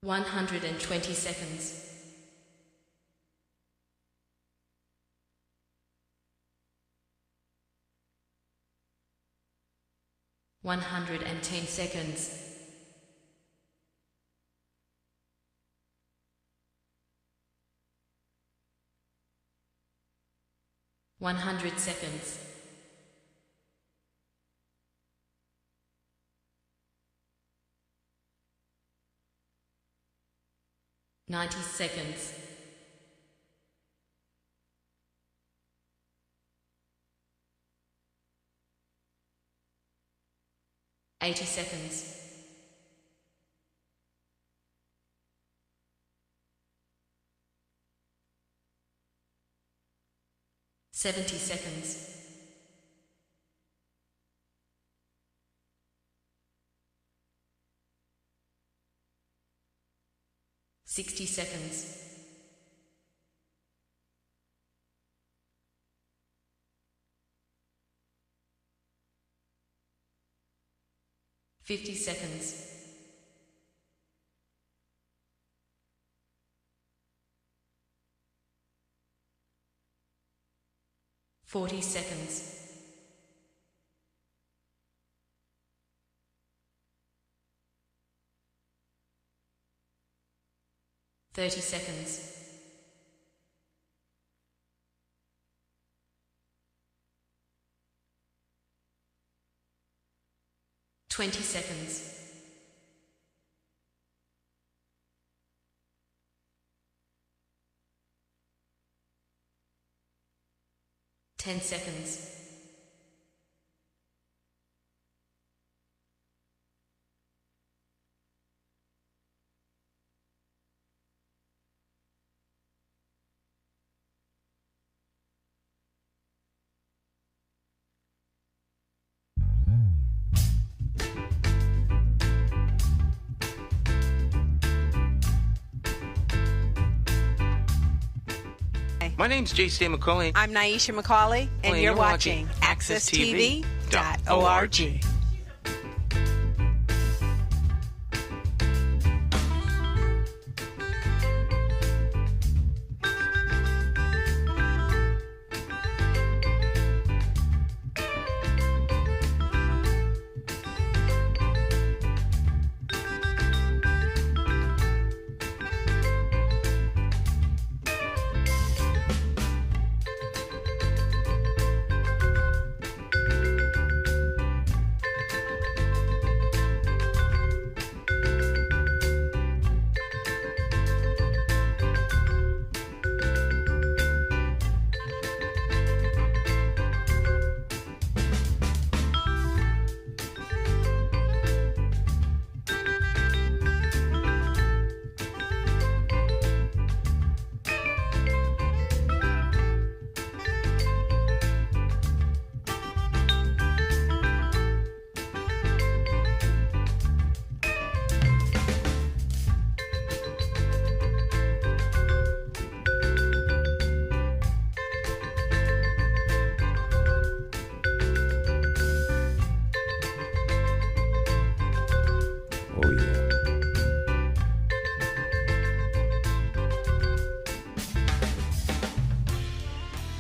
120 seconds. 110 seconds. 100 seconds. 90 seconds. 80 seconds. 70 seconds. 60 seconds. 50 seconds. 40 seconds. 30 seconds. 20 seconds. 10 seconds. My name's J.C. McCauley. I'm Naisha McCauley, and you're watching AccessTV.org.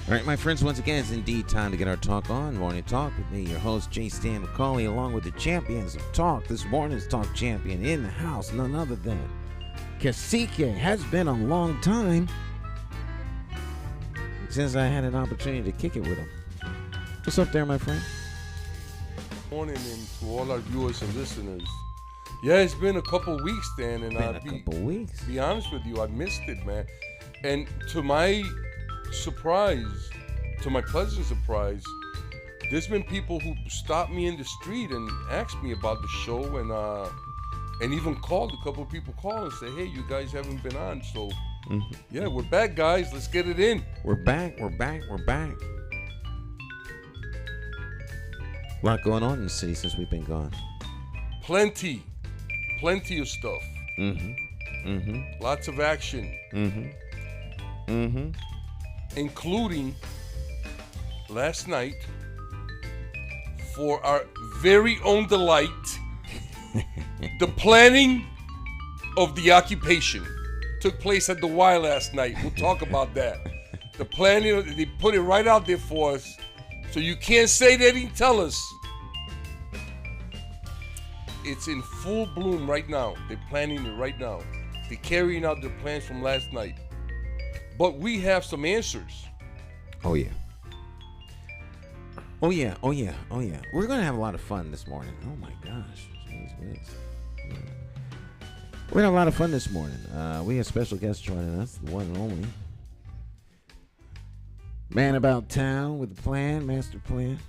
All right, my friends, once again, it's indeed time to get our talk on. Morning Talk with me, your host, J. Stan McCauley, along with the champions of talk. This morning's talk champion in the house, none other than Cacique. Has been a long time since I had an opportunity to kick it with him. What's up there, my friend? Morning, and to all our viewers and listeners. Yeah, it's been a couple weeks, Dan, and be honest with you, I missed it, man. And to my surprise, to my pleasant surprise, there's been people who stopped me in the street and asked me about the show, and even called. A couple of people called and say, "Hey, you guys haven't been on." So, yeah, we're back, guys. Let's get it in. We're back. A lot going on in the city since we've been gone. Plenty of stuff. Lots of action. Including last night, for our very own delight, the planning of the occupation took place at the Y last night. We'll talk about that. The planning, they put it right out there for us. So you can't say they didn't tell us. It's in full bloom right now. They're planning it right now. They're carrying out their plans from last night. But we have some answers. Oh, yeah. Oh, yeah. Oh, yeah. Oh, yeah. We're going to have a lot of fun this morning. Oh, my gosh. Jeez whiz. Yeah. We're going to have a lot of fun this morning. We have special guests joining us, the one and only man about town with a plan, master plan.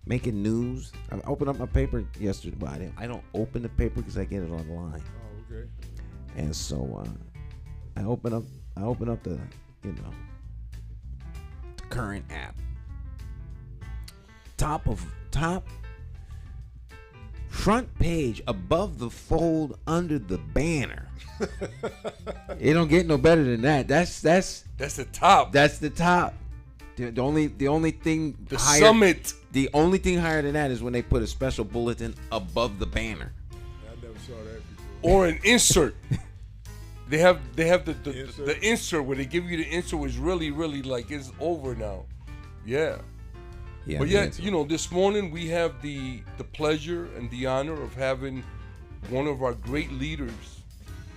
Making news. I opened up my paper yesterday. Well, I don't open the paper because I get it online. Oh, okay. And so I open up the the current app. Top front page, above the fold, under the banner. It don't get no better than that. That's the top. That's the top. The only thing the higher, summit. The only thing higher than that is when they put a special bulletin above the banner. I never saw that before. Or an insert. They have the insert where they give you the insert, which really like it's over now. Yeah. Yeah. But yet, this morning we have the pleasure and the honor of having one of our great leaders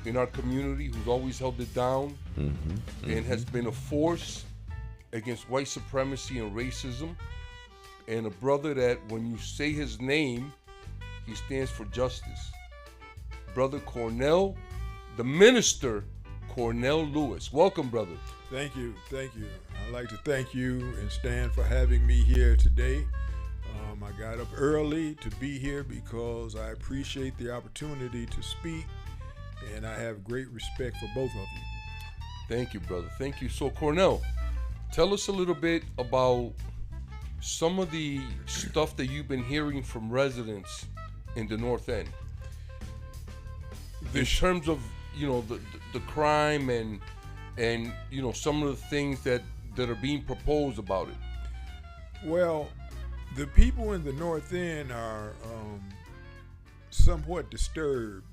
in our community who's always held it down and has been a force against white supremacy and racism, and a brother that when you say his name, he stands for justice. Brother Cornell, the minister, Cornell Lewis. Welcome, brother. Thank you. I'd like to thank you and Stan for having me here today. I got up early to be here because I appreciate the opportunity to speak, and I have great respect for both of you. Thank you, brother. Thank you. So, Cornell, tell us a little bit about some of the stuff that you've been hearing from residents in the North End. In terms of, the crime and some of the things that are being proposed about it. Well, the people in the North End are somewhat disturbed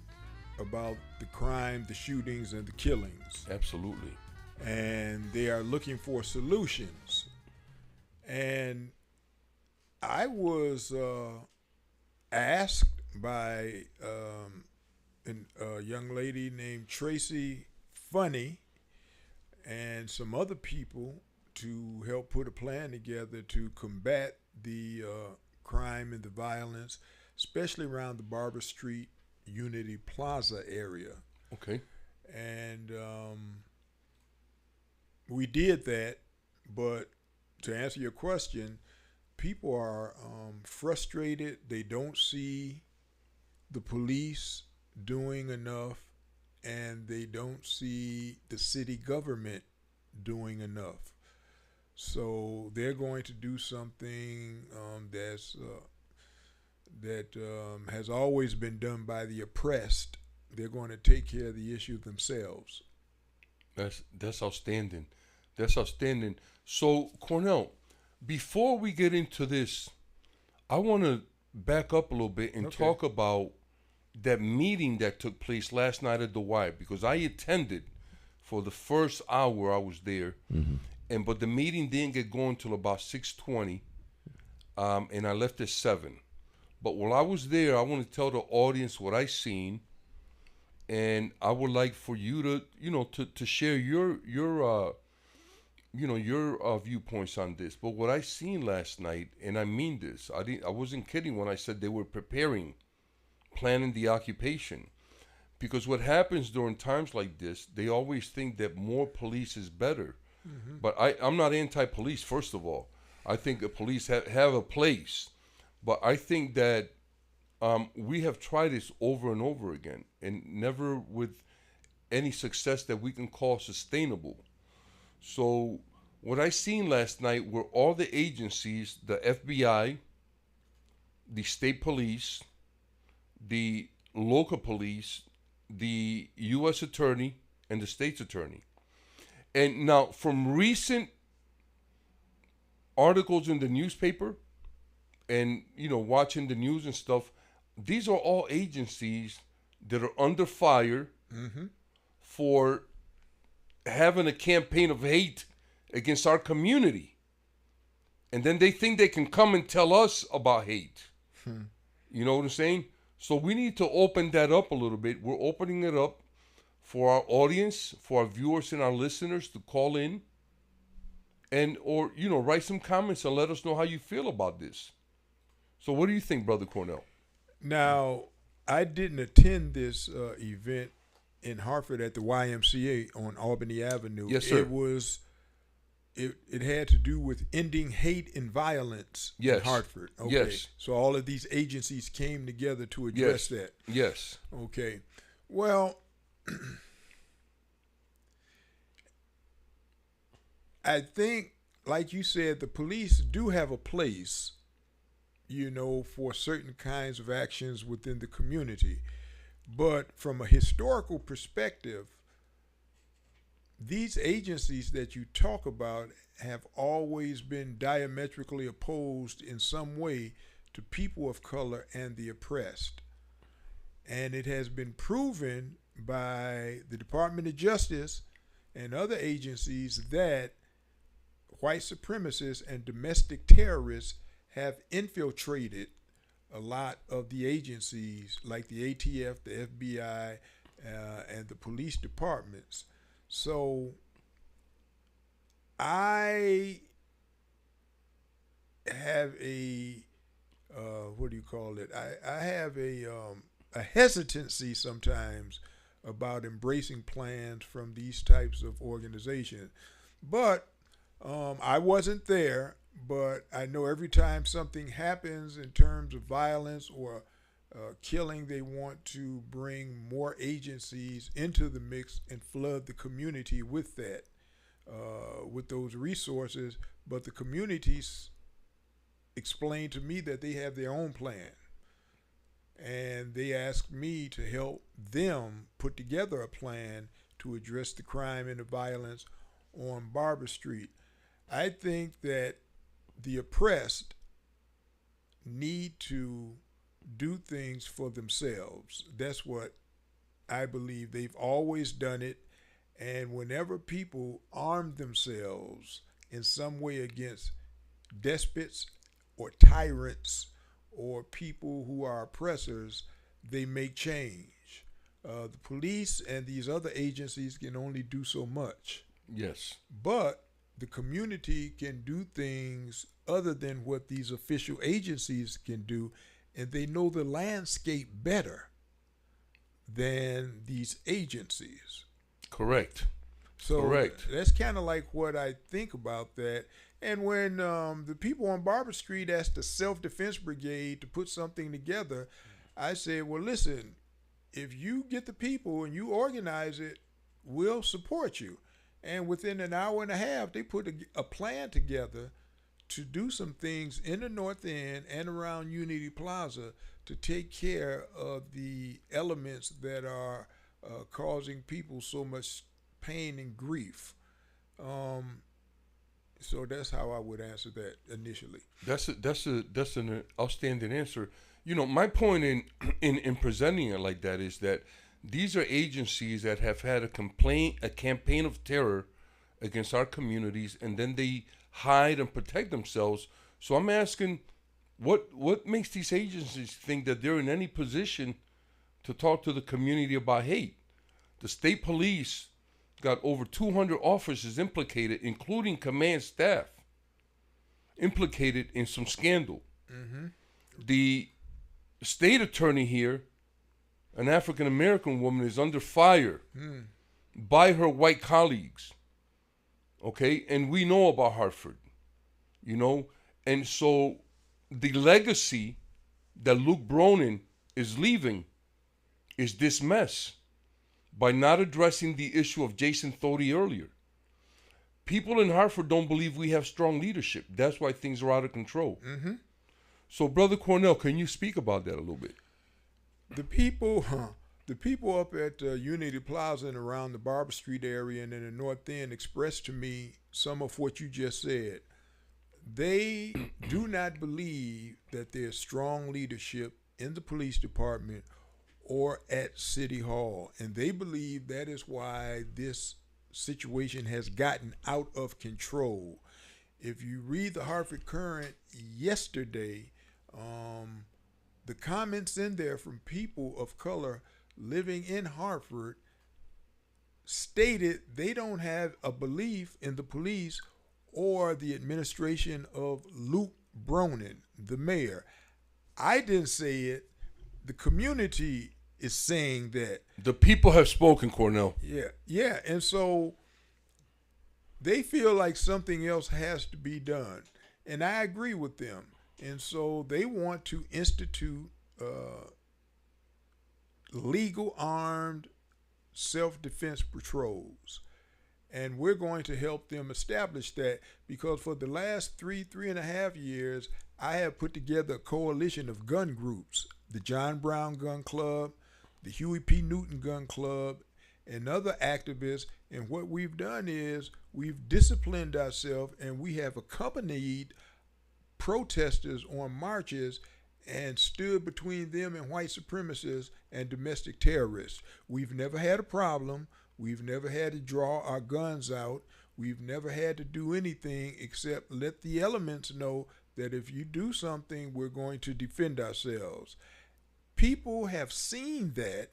about the crime, the shootings, and the killings. Absolutely. And they are looking for solutions. And I was asked by a young lady named Tracy Funny and some other people to help put a plan together to combat the crime and the violence, especially around the Barber Street Unity Plaza area. Okay. And we did that, but to answer your question, people are frustrated. They don't see the police doing enough, and they don't see the city government doing enough. So they're going to do something that has always been done by the oppressed. They're going to take care of the issue themselves. That's outstanding. That's outstanding. So, Cornell, before we get into this, I want to back up a little bit and talk about that meeting that took place last night at the Y, because I attended for the first hour I was there, but the meeting didn't get going till about 6:20, and I left at 7. But while I was there, I want to tell the audience what I seen, and I would like for you to to share your viewpoints on this. But what I seen last night, and I mean this, I wasn't kidding when I said they were planning the occupation, because what happens during times like this, they always think that more police is better. But I'm not anti-police. First of all, I think the police have a place, but I think that we have tried this over and over again, and never with any success that we can call sustainable. So what I seen last night were all the agencies, the FBI, the state police, the local police, the U.S. attorney, and the state's attorney. And now, from recent articles in the newspaper and, watching the news and stuff, these are all agencies that are under fire for having a campaign of hate against our community. And then they think they can come and tell us about hate. You know what I'm saying? So we need to open that up a little bit. We're opening it up for our audience, for our viewers and our listeners to call in and or write some comments and let us know how you feel about this. So what do you think, Brother Cornell? Now, I didn't attend this event in Hartford at the YMCA on Albany Avenue. Yes, sir. It had to do with ending hate and violence in Hartford. Okay. Yes. So all of these agencies came together to address that. Yes. Okay. Well, I think, like you said, the police do have a place, for certain kinds of actions within the community. But from a historical perspective, these agencies that you talk about have always been diametrically opposed in some way to people of color and the oppressed. And it has been proven by the Department of Justice and other agencies that white supremacists and domestic terrorists have infiltrated a lot of the agencies like the ATF, the FBI, and the police departments. So I have a I have a hesitancy sometimes about embracing plans from these types of organizations. But I wasn't there, but I know every time something happens in terms of violence or killing, they want to bring more agencies into the mix and flood the community with that, with those resources. But the communities explain to me that they have their own plan. And they asked me to help them put together a plan to address the crime and the violence on Barber Street. I think that the oppressed need to do things for themselves. That's what I believe. They've always done it. And whenever people arm themselves in some way against despots or tyrants or people who are oppressors, they make change. The police and these other agencies can only do so much. Yes. But the community can do things other than what these official agencies can do, and they know the landscape better than these agencies. Correct. So Correct. That's kind of like what I think about that. And when the people on Barber Street asked the Self-Defense Brigade to put something together, I said, well, listen, if you get the people and you organize it, we'll support you. And within an hour and a half, they put a plan together to do some things in the North End and around Unity Plaza to take care of the elements that are causing people so much pain and grief. So that's how I would answer that initially. That's an outstanding answer. My point in presenting it like that is that these are agencies that have had a campaign of terror against our communities, and then they hide and protect themselves. So I'm asking, what makes these agencies think that they're in any position to talk to the community about hate? The state police got over 200 officers implicated, including command staff, implicated in some scandal. Mm-hmm. The state attorney here, an African-American woman, is under fire by her white colleagues. Okay? And we know about Hartford, And so the legacy that Luke Bronin is leaving is this mess by not addressing the issue of Jason Thody earlier. People in Hartford don't believe we have strong leadership. That's why things are out of control. Mm-hmm. So, Brother Cornell, can you speak about that a little bit? The people up at Unity Plaza and around the Barber Street area and in the North End expressed to me some of what you just said. They do not believe that there's strong leadership in the police department or at City Hall. And they believe that is why this situation has gotten out of control. If you read the Hartford Courant yesterday, the comments in there from people of color living in Hartford stated they don't have a belief in the police or the administration of Luke Bronin, the mayor. I didn't say it. The community is saying that. The people have spoken, Cornell. Yeah. And so they feel like something else has to be done. And I agree with them. And so they want to institute legal armed self-defense patrols. And we're going to help them establish that, because for the last 3.5 years, I have put together a coalition of gun groups, the John Brown Gun Club, the Huey P. Newton Gun Club, and other activists. And what we've done is we've disciplined ourselves, and we have accompanied protesters on marches and stood between them and white supremacists and domestic terrorists. We've never had a problem. We've never had to draw our guns out. We've never had to do anything except let the elements know that if you do something, we're going to defend ourselves. People have seen that,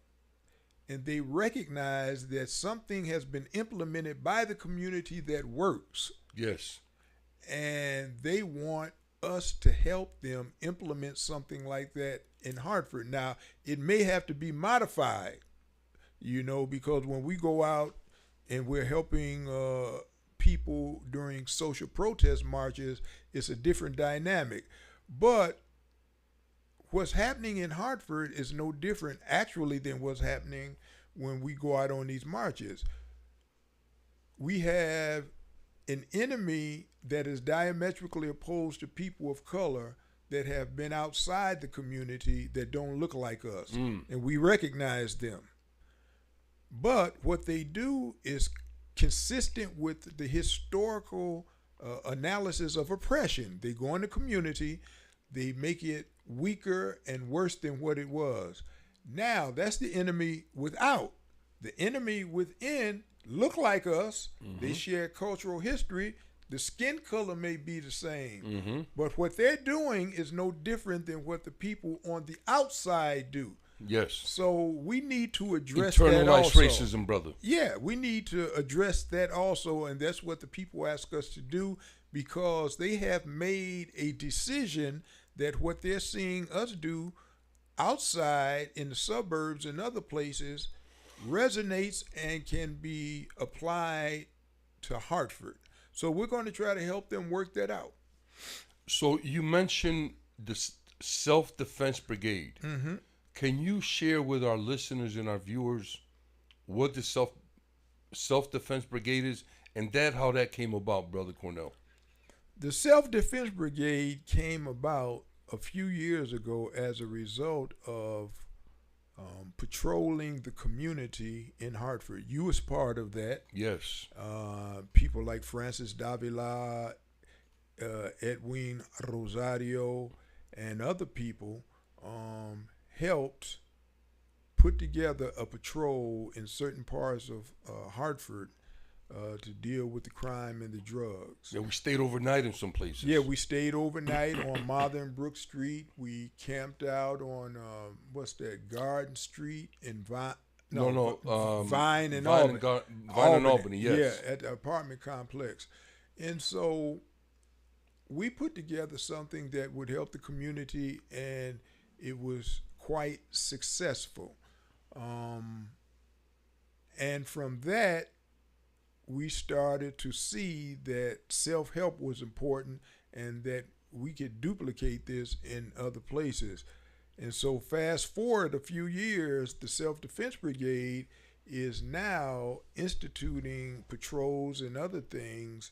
and they recognize that something has been implemented by the community that works. Yes. And they want us to help them implement something like that in Hartford. Now, it may have to be modified, because when we go out and we're helping people during social protest marches, it's a different dynamic. But what's happening in Hartford is no different actually than what's happening when we go out on these marches. We have an enemy that is diametrically opposed to people of color that have been outside the community that don't look like us, and we recognize them. But what they do is consistent with the historical analysis of oppression. They go in the community, they make it weaker and worse than what it was. Now, that's the enemy without. The enemy within look like us. They share cultural history. The skin color may be the same, but what they're doing is no different than what the people on the outside do. Yes. So we need to address that also. Internalized racism, brother. Yeah, we need to address that also, and that's what the people ask us to do, because they have made a decision that what they're seeing us do outside in the suburbs and other places resonates and can be applied to Hartford. So we're going to try to help them work that out. So you mentioned the self-defense brigade. Can you share with our listeners and our viewers what the self-defense brigade is, and how that came about, Brother Cornell? The self-defense brigade came about a few years ago as a result of patrolling the community in Hartford. You was part of that. Yes. People like Francis Davila, Edwin Rosario, and other people helped put together a patrol in certain parts of Hartford to deal with the crime and the drugs. Yeah, we stayed overnight in some places. Yeah, we stayed overnight on Martha and Brook Street. We camped out on Garden Street in Vine. Vine and Albany. Vine and Albany, yes. Yeah, at the apartment complex. And so we put together something that would help the community, and it was quite successful. And from that, we started to see that self-help was important and that we could duplicate this in other places. And so fast forward a few years, the Self-Defense Brigade is now instituting patrols and other things,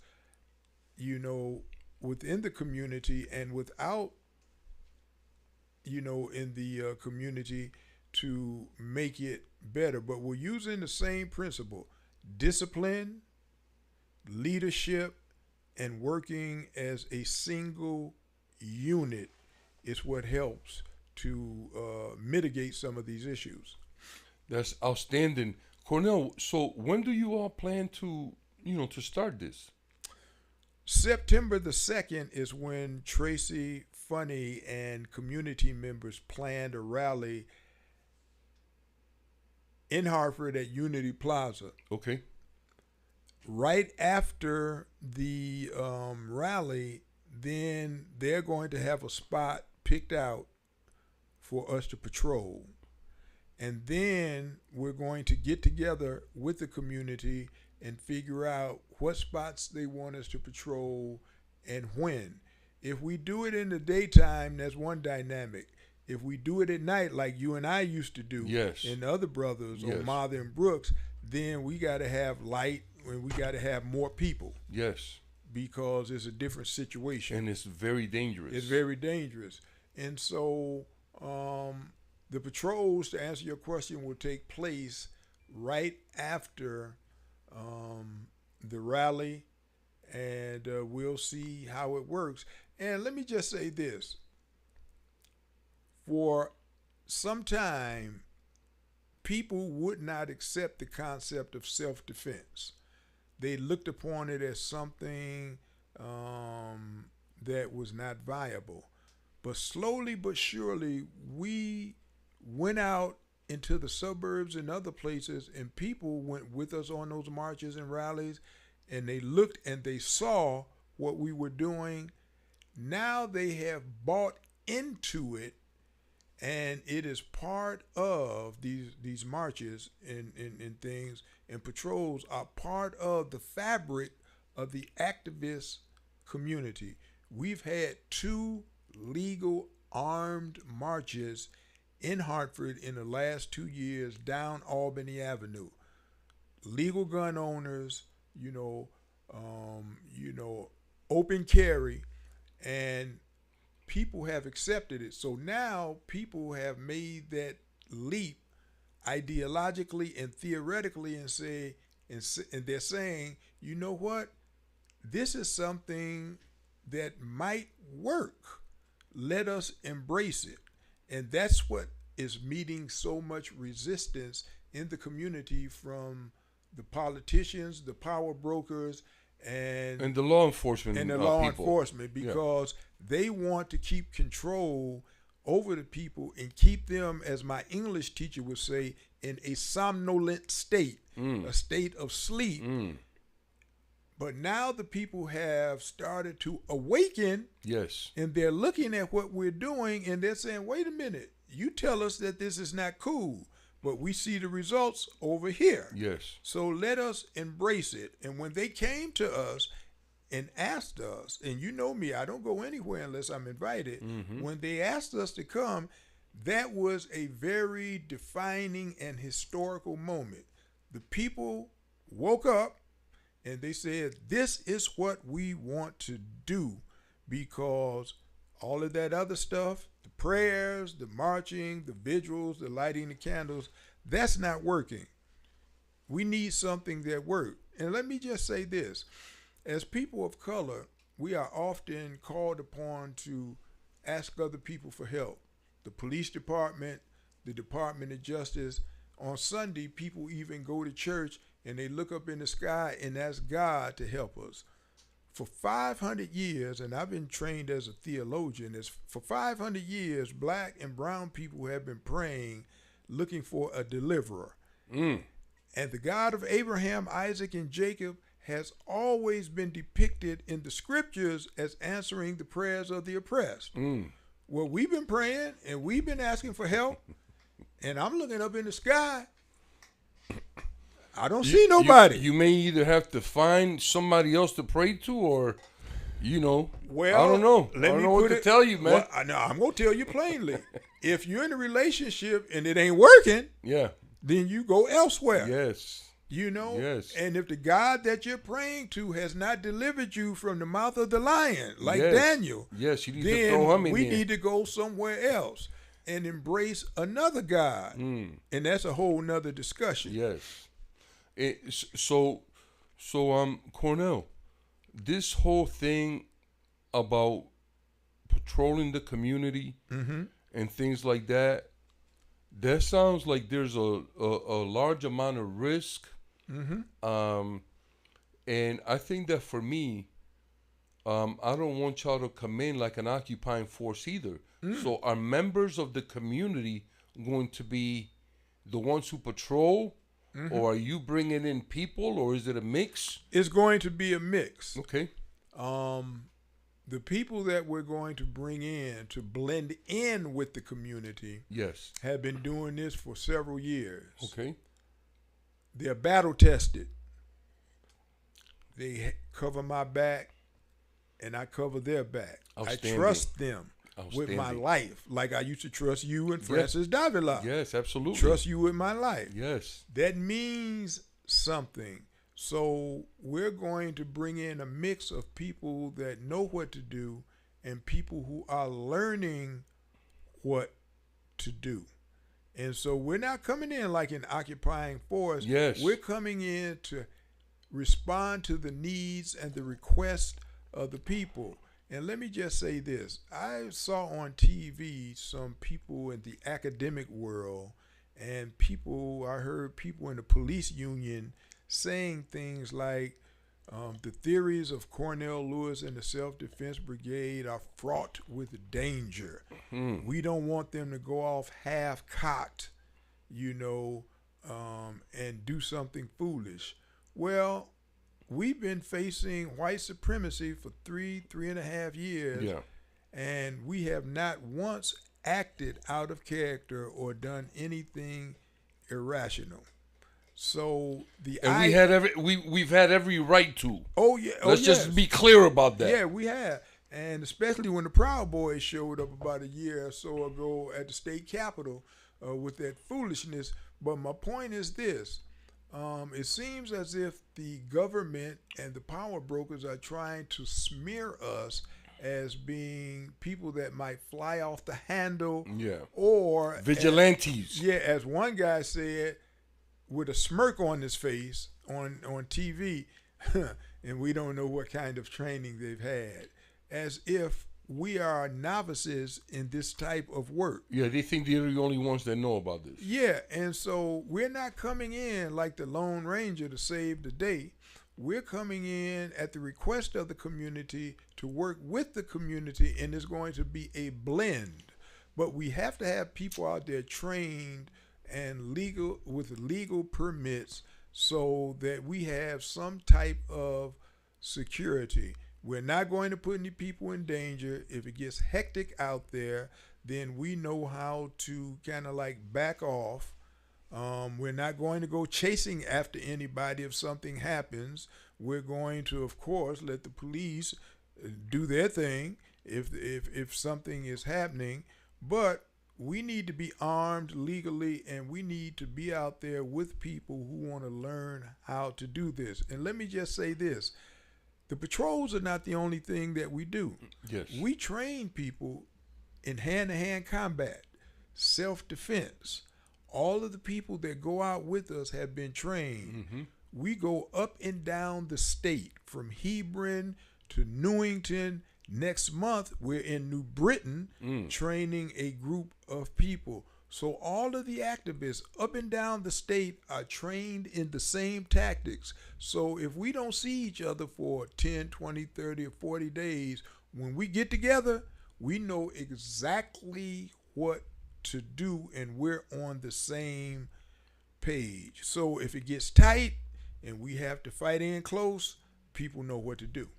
within the community and without, in the community to make it better. But we're using the same principle: discipline, leadership, and working as a single unit is what helps to mitigate some of these issues. That's outstanding. Cornell, so when do you all plan to start this? September the 2nd is when Tracy Funny and community members planned a rally in Hartford at Unity Plaza. Okay. Right after the rally, then they're going to have a spot picked out for us to patrol. And then we're going to get together with the community and figure out what spots they want us to patrol and when. If we do it in the daytime, that's one dynamic. If we do it at night, like you and I used to do, yes, and the other brothers, yes, or Martha and Brooks, then we got to have light and we got to have more people. Yes. Because it's a different situation. And it's very dangerous. It's very dangerous. And so the patrols, to answer your question, will take place right after the rally, and we'll see how it works. And let me just say this. For some time, people would not accept the concept of self-defense. They looked upon it as something that was not viable. But slowly but surely, we went out into the suburbs and other places, and people went with us on those marches and rallies, and they looked and they saw what we were doing. Now they have bought into it, and it is part of these marches and things, and patrols are part of the fabric of the activist community. We've had 2 legal armed marches in Hartford in the last 2 years down Albany Avenue. Legal gun owners, open carry, and people have accepted it. So now people have made that leap ideologically and theoretically and they're saying, you know what? This is something that might work. Let us embrace it. And that's what is meeting so much resistance in the community from the politicians, the power brokers, and the law enforcement because they want to keep control over the people and keep them, as my English teacher would say, in a somnolent state, a state of sleep. But now the people have started to awaken. Yes. And they're looking at what we're doing and they're saying, wait a minute, you tell us that this is not cool, but we see the results over here. Yes. So let us embrace it. And when they came to us and asked us, and you know me, I don't go anywhere unless I'm invited. Mm-hmm. When they asked us to come, that was a very defining and historical moment. The people woke up and they said, this is what we want to do, because all of that other stuff, the prayers, the marching, the vigils, the lighting the candles, that's not working. We need something that works. And let me just say this. As people of color, we are often called upon to ask other people for help. The police department, the Department of Justice. On Sunday, people even go to church and they look up in the sky and ask God to help us. For 500 years, and I've been trained as a theologian, for 500 years, black and brown people have been praying, looking for a deliverer. And the God of Abraham, Isaac, and Jacob has always been depicted in the scriptures as answering the prayers of the oppressed. Well, we've been praying and we've been asking for help, and I'm looking up in the sky. I don't see nobody. You may either have to find somebody else to pray to, or, well, I don't know. I don't know what to tell you, man. Well, I'm going to tell you plainly. If you're in a relationship and it ain't working, then you go elsewhere. Yes. Yes. And if the God that you're praying to has not delivered you from the mouth of the lion, like Daniel, you need to throw him in. We need to go somewhere else and embrace another God. And that's a whole nother discussion. Yes. So, Cornell, this whole thing about patrolling the community and things like that, that sounds like there's a large amount of risk. And I think that for me, I don't want y'all to come in like an occupying force either. So are members of the community going to be the ones who patrol, or are you bringing in people, or is it a mix? It's going to be a mix. Okay. The people that we're going to bring in to blend in with the community, yes, have been doing this for several years. Okay. They're battle tested. They cover my back, and I cover their back. I trust them with my life, like I used to trust you and Francis Davila. Yes, absolutely. Trust you with my life. Yes. That means something. So we're going to bring in a mix of people that know what to do and people who are learning what to do. And so we're not coming in like an occupying force. Yes. We're coming in to respond to the needs and the requests of the people. And let me just say this. I saw on TV some people in the academic world and I heard people in the police union saying things like the theories of Cornell Lewis and the Self-Defense Brigade are fraught with danger. We don't want them to go off half-cocked, and do something foolish. Well, we've been facing white supremacy for 3.5 years, and we have not once acted out of character or done anything irrational. So we've had every right to. Oh yeah. Let's just be clear about that. Yeah, we have. And especially when the Proud Boys showed up about a year or so ago at the state capitol with that foolishness. But my point is this. It seems as if the government and the power brokers are trying to smear us as being people that might fly off the handle. Yeah. Or vigilantes. As one guy said, with a smirk on his face on TV, and we don't know what kind of training they've had, as if we are novices in this type of work. Yeah, they think they're the only ones that know about this. Yeah, and so we're not coming in like the Lone Ranger to save the day. We're coming in at the request of the community to work with the community, and it's going to be a blend. But we have to have people out there trained and legal permits so that we have some type of security. We're not going to put any people in danger. If it gets hectic out there, then we know how to kind of like back off. We're not going to go chasing after anybody if something happens. We're going to, of course, let the police do their thing if something is happening. But we need to be armed legally, and we need to be out there with people who want to learn how to do this. And let me just say this. The patrols are not the only thing that we do. Yes. We train people in hand-to-hand combat, self-defense. All of the people that go out with us have been trained. Mm-hmm. We go up and down the state from Hebron to Newington. Next month, we're in New Britain training a group of people. So all of the activists up and down the state are trained in the same tactics. So if we don't see each other for 10, 20, 30, or 40 days, when we get together, we know exactly what to do, and we're on the same page. So if it gets tight and we have to fight in close, people know what to do.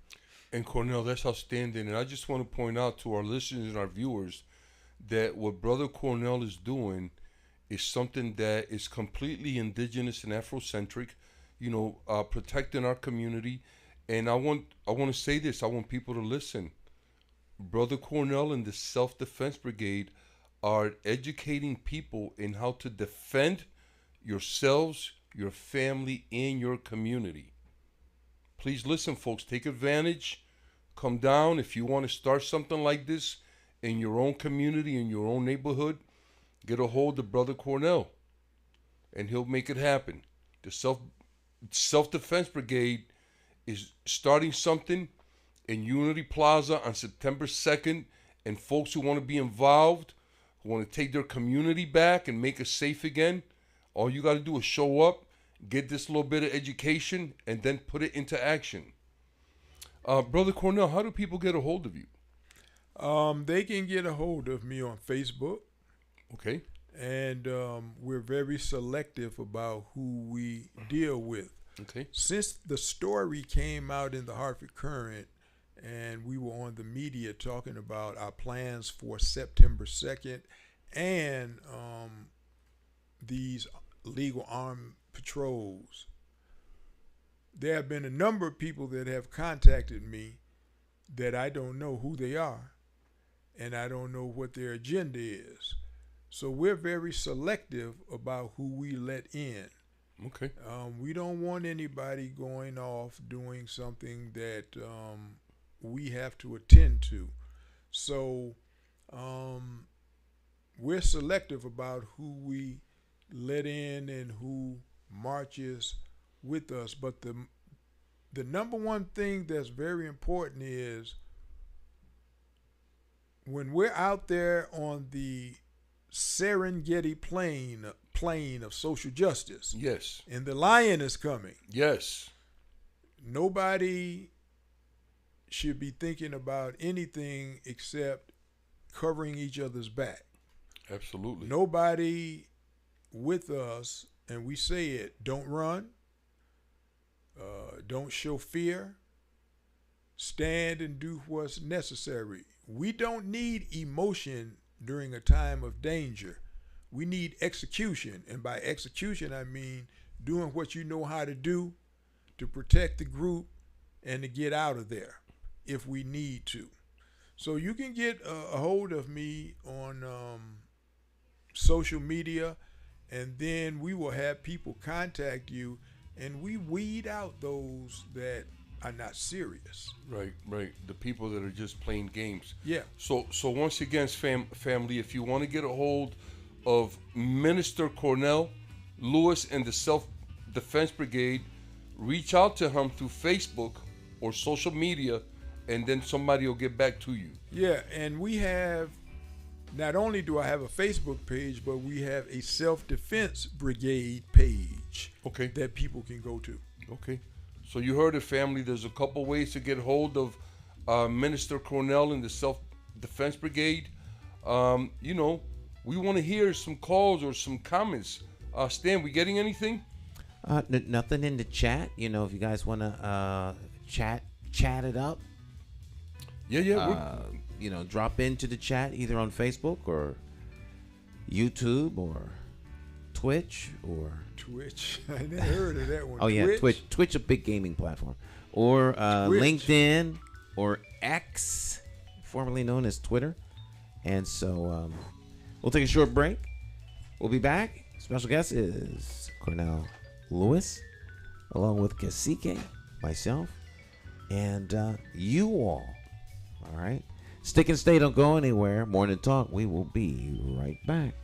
And Cornell, that's outstanding. And I just want to point out to our listeners and our viewers that what Brother Cornell is doing is something that is completely indigenous and Afrocentric, protecting our community. And I want to say this. I want people to listen. Brother Cornell and the Self-Defense Brigade are educating people in how to defend yourselves, your family, and your community. Please listen, folks. Take advantage. Come down. If you want to start something like this in your own community, in your own neighborhood, get a hold of Brother Cornell, and he'll make it happen. The Self-Defense Brigade is starting something in Unity Plaza on September 2nd, and folks who want to be involved, who want to take their community back and make it safe again, all you got to do is show up, get this little bit of education, and then put it into action. Brother Cornell, how do people get a hold of you? They can get a hold of me on Facebook. Okay. And we're very selective about who we deal with. Okay. Since the story came out in the Hartford Courant and we were on the media talking about our plans for September 2nd and these legal armed patrols, there have been a number of people that have contacted me that I don't know who they are and I don't know what their agenda is. So we're very selective about who we let in. Okay. We don't want anybody going off doing something that we have to attend to. So we're selective about who we let in and who marches with us. But the number one thing that's very important is when we're out there on the Serengeti plain of social justice. Yes. And the lion is coming. Yes. Nobody should be thinking about anything except covering each other's back. Absolutely. Nobody with us, and we say it, don't run, don't show fear, stand and do what's necessary. We don't need emotion during a time of danger. We need execution. And by execution, I mean doing what you know how to do to protect the group and to get out of there if we need to. So you can get a hold of me on social media, and then we will have people contact you, and we weed out those that are not serious. Right. The people that are just playing games. Yeah. So once again, family, if you want to get a hold of Minister Cornell Lewis and the Self-Defense Brigade, reach out to him through Facebook or social media, and then somebody will get back to you. Yeah, and we have, not only do I have a Facebook page, but we have a Self-Defense Brigade page. Okay. That people can go to. Okay. So you heard it, family. There's a couple ways to get hold of Minister Cornell and the Self-Defense Brigade. We want to hear some calls or some comments. Stan, we getting anything? Nothing in the chat. If you guys want to chat it up. Yeah. Drop into the chat either on Facebook or YouTube or Twitch or... Twitch. I never heard of that one. Oh, yeah, Twitch, a big gaming platform. Or LinkedIn or X, formerly known as Twitter. And so we'll take a short break. We'll be back. Special guest is Cornell Lewis, along with Cacique, myself, and you all. All right? Stick and stay. Don't go anywhere. Morning Talk. We will be right back.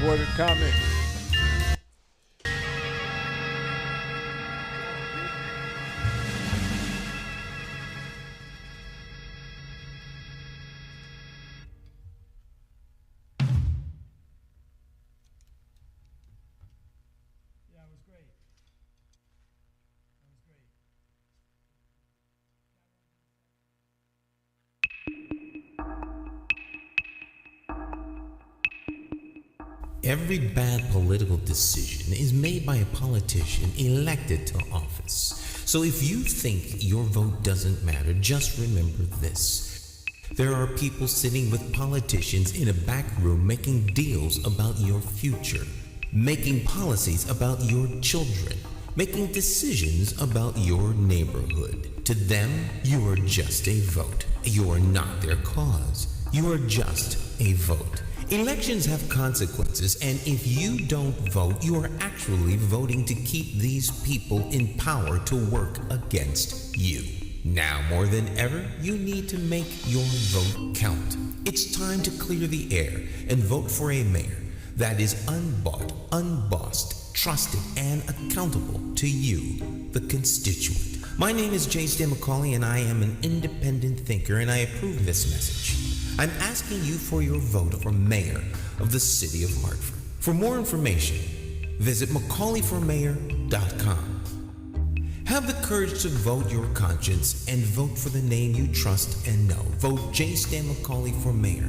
What a comment. Yeah, it was great. Every bad political decision is made by a politician elected to office. So if you think your vote doesn't matter, just remember this. There are people sitting with politicians in a back room making deals about your future, making policies about your children, making decisions about your neighborhood. To them, you are just a vote. You are not their cause. You are just a vote. Elections have consequences, and if you don't vote, you are actually voting to keep these people in power to work against you. Now more than ever, you need to make your vote count. It's time to clear the air and vote for a mayor that is unbought, unbossed, trusted, and accountable to you, the constituent. My name is J. Stan McCauley, and I am an independent thinker, and I approve this message. I'm asking you for your vote for mayor of the city of Hartford. For more information, visit McCauleyformayor.com. Have the courage to vote your conscience and vote for the name you trust and know. Vote J. Stan McCauley for mayor.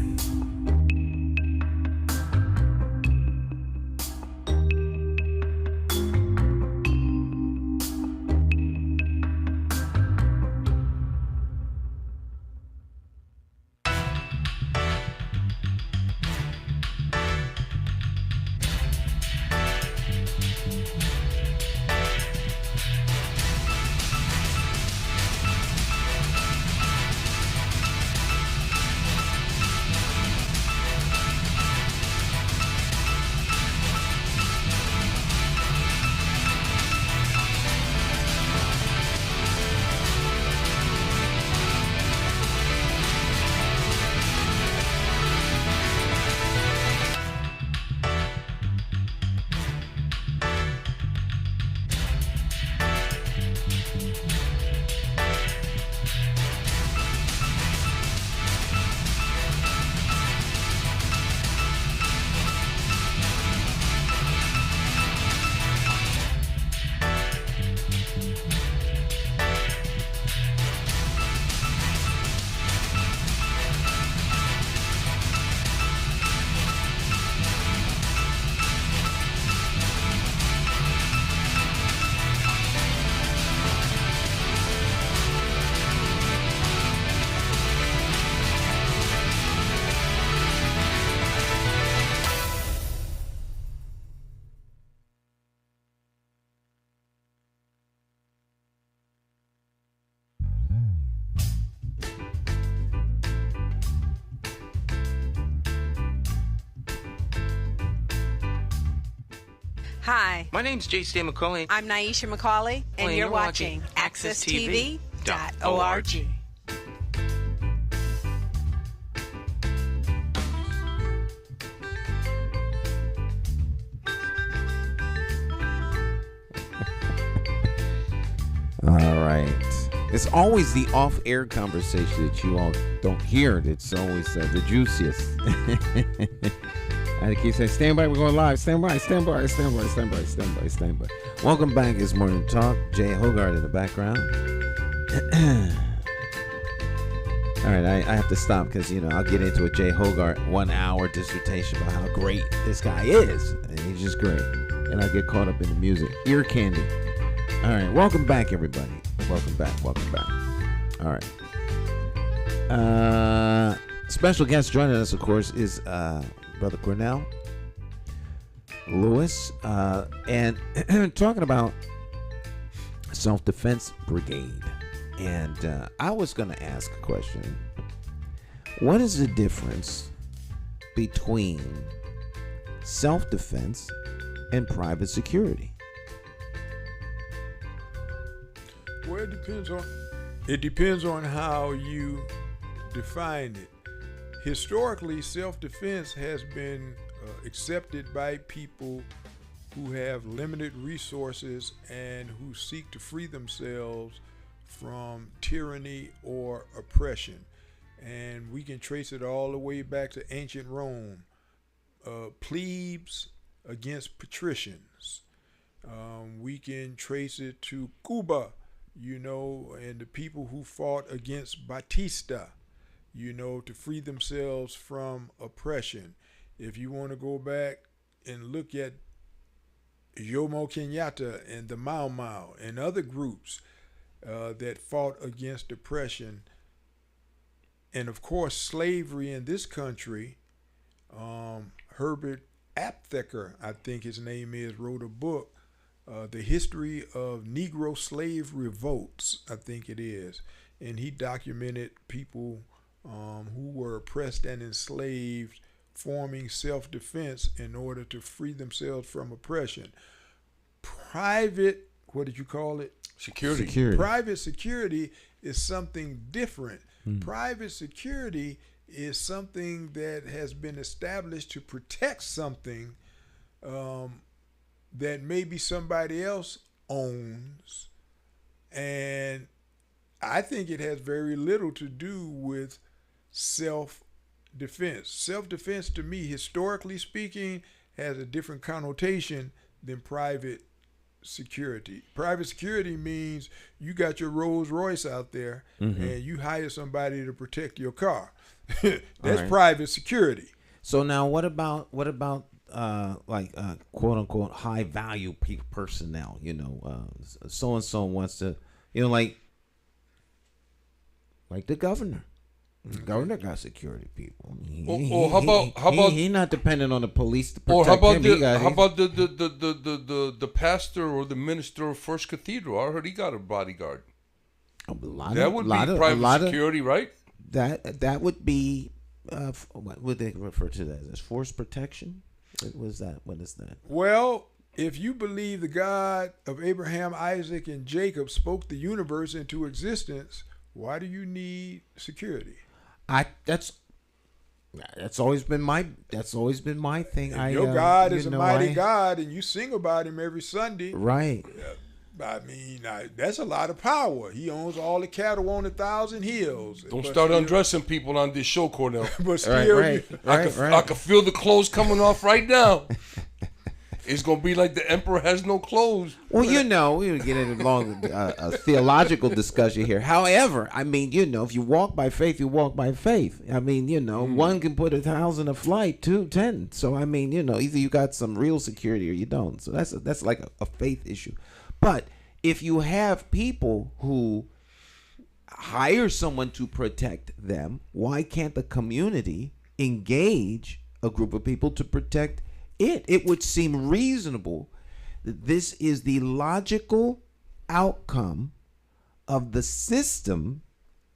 Hi. My name's J. Stan McCauley. I'm Naisha McCauley, and you're watching AccessTV.org. All right. It's always the off-air conversation that you all don't hear. It's always the juiciest. I keep saying, stand by, we're going live. Stand by, stand by, stand by, stand by, stand by, stand by. Welcome back. It's Morning Talk. Jay Hogarth in the background. All right, I have to stop because, I'll get into a Jay Hogarth 1 hour dissertation about how great this guy is. And he's just great. And I get caught up in the music. Ear candy. All right, welcome back, everybody. Welcome back, welcome back. All right. Special guest joining us, of course, is Brother Cornell Lewis, and talking about self-defense brigade. And I was going to ask a question. What is the difference between self-defense and private security? Well, it depends on how you define it. Historically, self-defense has been accepted by people who have limited resources and who seek to free themselves from tyranny or oppression. And we can trace it all the way back to ancient Rome. Plebes against patricians. We can trace it to Cuba, and the people who fought against Batista, to free themselves from oppression. If you want to go back and look at Jomo Kenyatta and the Mau Mau and other groups that fought against oppression, and of course slavery in this country, Herbert Aptheker, I think his name is, wrote a book, The History of Negro Slave Revolts, I think it is. And he documented people who were oppressed and enslaved forming self-defense in order to free themselves from oppression. Private, what did you call it? Security. Private security is something different. Private security is something that has been established to protect something that maybe somebody else owns. And I think it has very little to do with self-defense. Self-defense, to me, historically speaking, has a different connotation than private security. Private security means you got your Rolls Royce out there and you hire somebody to protect your car. That's private security. So now, what about quote unquote high value personnel? You know, so and so wants to, you know, like the governor. The governor got security people. How about he not dependent on the police to protect or how about him. The pastor or the minister of First Cathedral? I heard he got a bodyguard. That would be private security, right? That would be what would they refer to that as force protection? What is that? Well, if you believe the God of Abraham, Isaac, and Jacob spoke the universe into existence, why do you need security? That's always been my thing. Your God is a mighty God, and you sing about him every Sunday. Right. I mean, that's a lot of power. He owns all the cattle on 1,000 hills. Don't start undressing people on this show, Cornell. But still, I can feel the clothes coming off right now. It's going to be like the emperor has no clothes. Well, you know, we would get into a theological discussion here. However, I mean, you know, if you walk by faith, you walk by faith. I mean, you know, one can put 1,000 a flight, 2, 10. So, I mean, you know, either you got some real security or you don't. So that's like a faith issue. But if you have people who hire someone to protect them, why can't the community engage a group of people to protect it? It would seem reasonable that this is the logical outcome of the system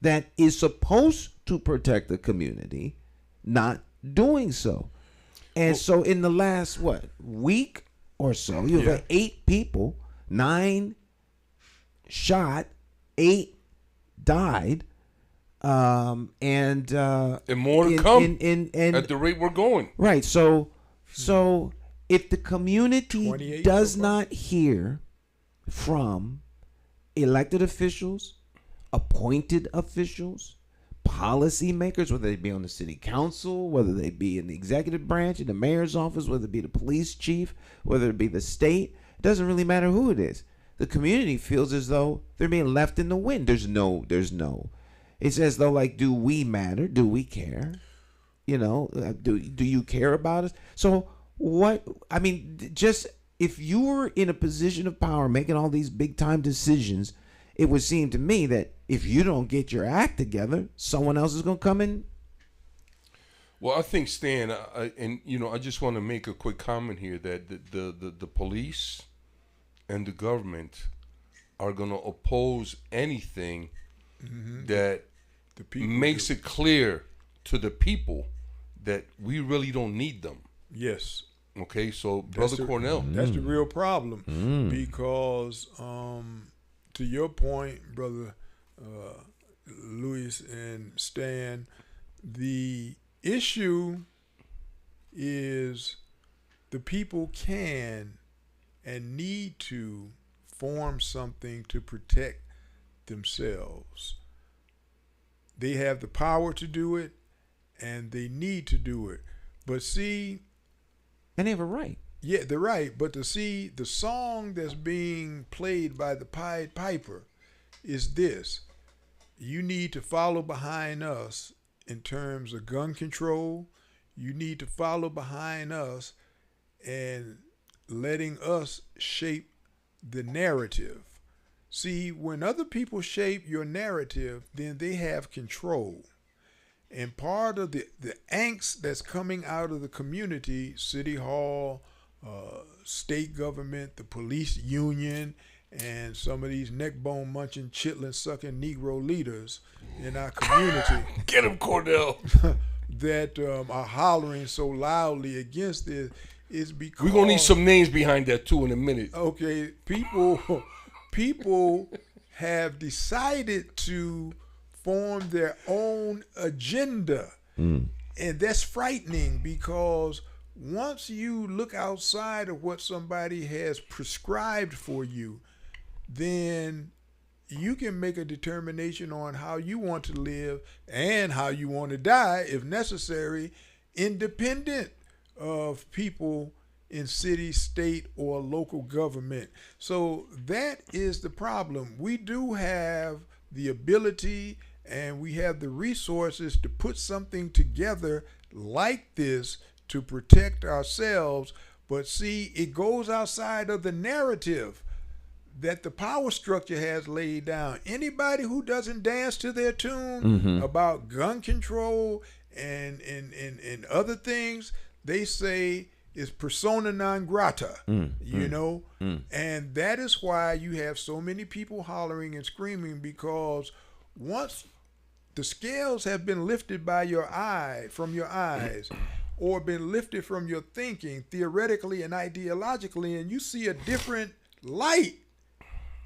that is supposed to protect the community not doing so. And so in the last week or so, you've had 8 people, 9 shot, 8 died, and more to come at the rate we're going. Right. So if the community does not hear from elected officials, appointed officials, policymakers, whether they be on the city council, whether they be in the executive branch, in the mayor's office, whether it be the police chief, whether it be the state, it doesn't really matter who it is. The community feels as though they're being left in the wind. There's no. It's as though, like, do we matter? Do we care? You know, do you care about us? So what? I mean, just if you were in a position of power making all these big time decisions, it would seem to me that if you don't get your act together, someone else is going to come in. Well, I think, Stan, I just want to make a quick comment here that the police and the government are going to oppose anything that makes it clear to the people that we really don't need them. Yes. Okay, so Brother Cornell. That's the real problem because, to your point, Brother Luis and Stan, the issue is the people can and need to form something to protect themselves. They have the power to do it, and they need to do it. But see... And they have a right. Yeah, they're right. But to see, the song that's being played by the Pied Piper is this. You need to follow behind us in terms of gun control. You need to follow behind us and letting us shape the narrative. See, when other people shape your narrative, then they have control. And part of the angst that's coming out of the community, City Hall, state government, the police union, and some of these neck bone munching, chitlin sucking Negro leaders in our community. Get him, Cordell. That are hollering so loudly against this is because we're gonna need some names behind that too in a minute. Okay, people have decided to form their own agenda, and that's frightening because once you look outside of what somebody has prescribed for you, then you can make a determination on how you want to live and how you want to die, if necessary, independent of people in city, state, or local government. So that is the problem. We do have the ability and we have the resources to put something together like this to protect ourselves. But see, it goes outside of the narrative that the power structure has laid down. Anybody who doesn't dance to their tune about gun control and other things, they say is persona non grata, you know? And that is why you have so many people hollering and screaming, because once the scales have been lifted from your eyes, or been lifted from your thinking theoretically and ideologically, and you see a different light,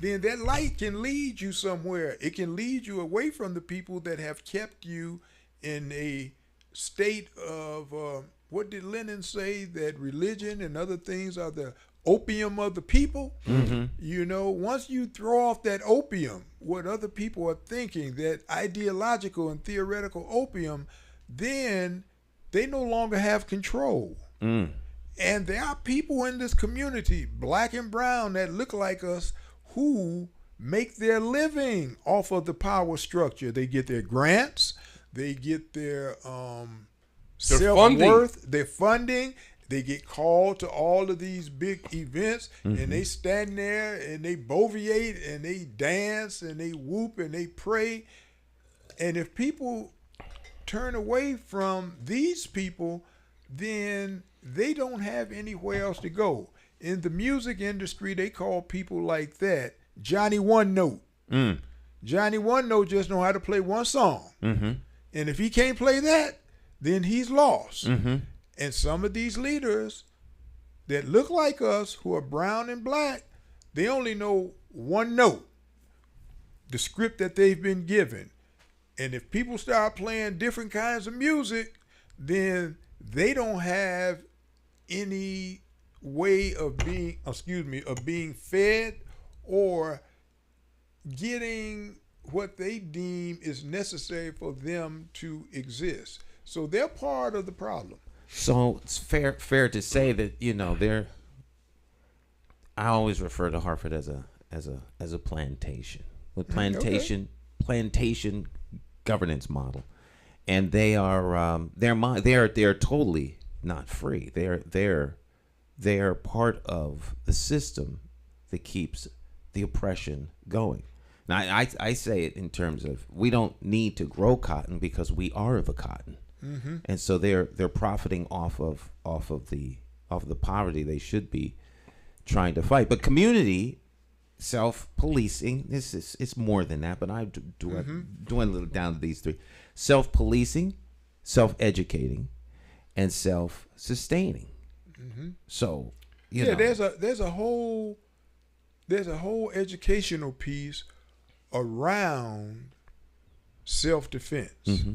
then that light can lead you somewhere. It can lead you away from the people that have kept you in a state of, what did Lenin say, that religion and other things are the opium of the people? You know, once you throw off that opium, what other people are thinking, that ideological and theoretical opium, then they no longer have control. And there are people in this community, black and brown, that look like us, who make their living off of the power structure. They get their grants, they get their self-worth, their funding. They get called to all of these big events, and they stand there and they boviate and they dance and they whoop and they pray. And if people turn away from these people, then they don't have anywhere else to go. In the music industry, they call people like that Johnny One Note. Johnny One Note just know how to play one song. And if he can't play that, then he's lost. And some of these leaders that look like us, who are brown and black, they only know one note, the script that they've been given. And if people start playing different kinds of music, then they don't have any way of being fed or getting what they deem is necessary for them to exist. So they're part of the problem. So it's fair to say that, you know, I always refer to Hartford as a plantation, with plantation governance model, and they are they're totally not free. They're part of the system that keeps the oppression going. Now, I say it in terms of, we don't need to grow cotton because we are the cotton, and so they're profiting off of the poverty they should be trying to fight. But community self-policing, it's more than that. But I dwindle it down to these three: self-policing, self-educating, and self-sustaining. So, you know, there's a whole educational piece around self-defense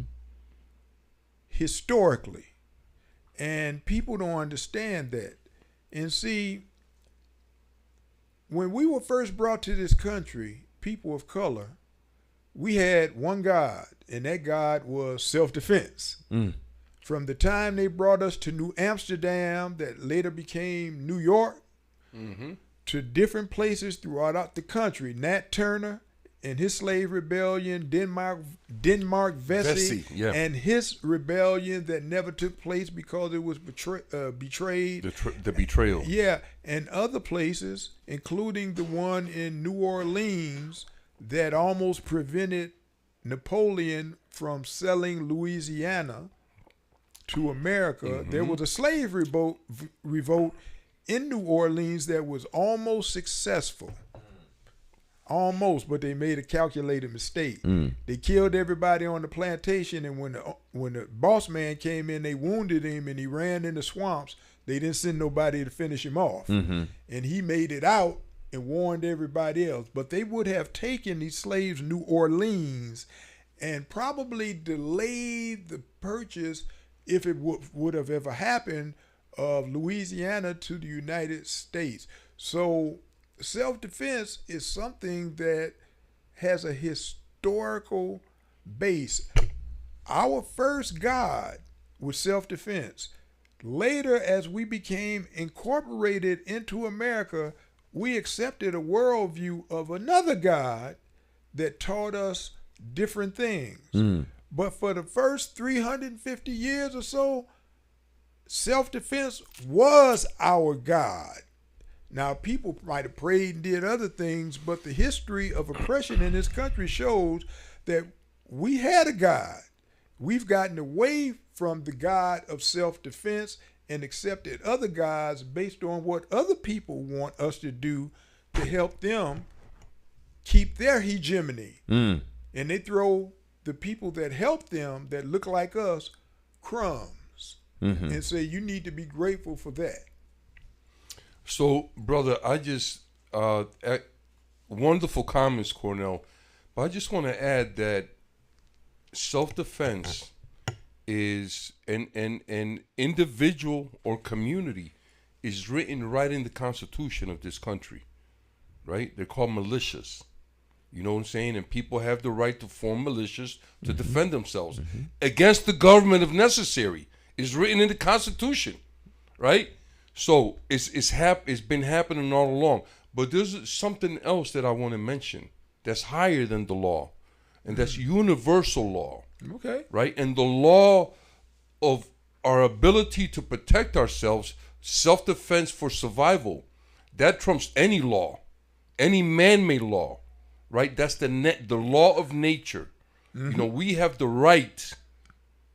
historically, and people don't understand that. And see, when we were first brought to this country, people of color, we had one God, and that God was self-defense. From the time they brought us to New Amsterdam, that later became New York, to different places throughout the country, Nat Turner and his slave rebellion, Denmark Vesey, yeah. and his rebellion that never took place because it was betrayed. The betrayal. Yeah, and other places, including the one in New Orleans that almost prevented Napoleon from selling Louisiana to America. Mm-hmm. There was a slave revolt in New Orleans that was almost successful. Almost, but they made a calculated mistake. They killed everybody on the plantation, and when the boss man came in, they wounded him, and he ran in the swamps. They didn't send nobody to finish him off. Mm-hmm. And he made it out and warned everybody else. But they would have taken these slaves to New Orleans and probably delayed the purchase, if it would have ever happened, of Louisiana to the United States. So self-defense is something that has a historical base. Our first God was self-defense. Later, as we became incorporated into America, we accepted a worldview of another God that taught us different things. But for the first 350 years or so, self-defense was our God. Now, people might have prayed and did other things, but the history of oppression in this country shows that we had a God. We've gotten away from the God of self-defense and accepted other gods based on what other people want us to do to help them keep their hegemony. And they throw the people that help them, that look like us, crumbs and say, you need to be grateful for that. So, brother, I just, wonderful comments, Cornell, but I just want to add that self-defense is an individual or community is written right in the Constitution of this country, right? They're called militias. You know what I'm saying? And people have the right to form militias to defend themselves against the government if necessary. It's written in the Constitution, right? So it's been happening all along. But there's something else that I want to mention that's higher than the law, and that's universal law. Okay. Right? And the law of our ability to protect ourselves, self-defense for survival, that trumps any law, any man-made law, right? That's the law of nature. You know, we have the right,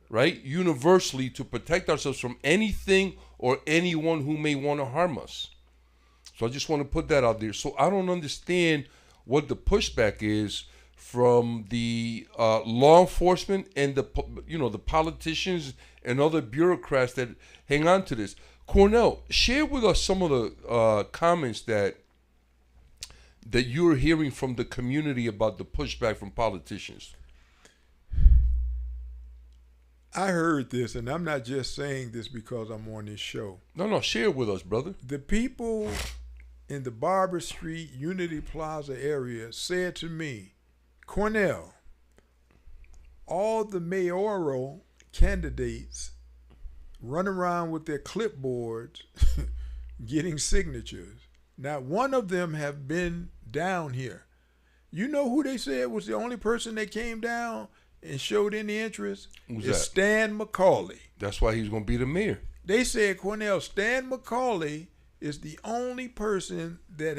right, universally to protect ourselves from anything or anyone who may want to harm us. So I just want to put that out there. So I don't understand what the pushback is from the law enforcement and the politicians and other bureaucrats that hang on to this. Cornell, share with us some of the comments that you're hearing from the community about the pushback from politicians. I heard this, and I'm not just saying this because I'm on this show. No, share it with us, brother. The people in the Barber Street, Unity Plaza area said to me, Cornell, all the mayoral candidates run around with their clipboards getting signatures. Not one of them have been down here. You know who they said was the only person that came down and showed any interest? Who's is that? Stan McCauley. That's why he's going to be the mayor. They said, Cornell, Stan McCauley is the only person that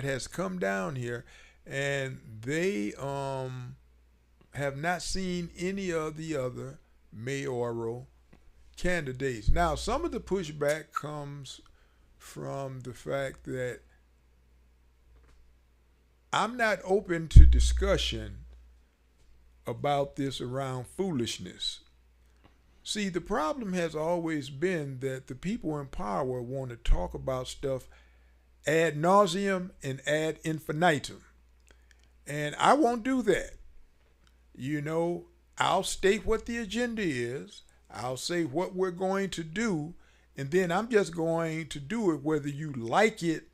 has come down here, and they have not seen any of the other mayoral candidates. Now, some of the pushback comes from the fact that I'm not open to discussion about this around foolishness. See, the problem has always been that the people in power want to talk about stuff ad nauseum and ad infinitum. And I won't do that. You know, I'll state what the agenda is. I'll say what we're going to do. And then I'm just going to do it whether you like it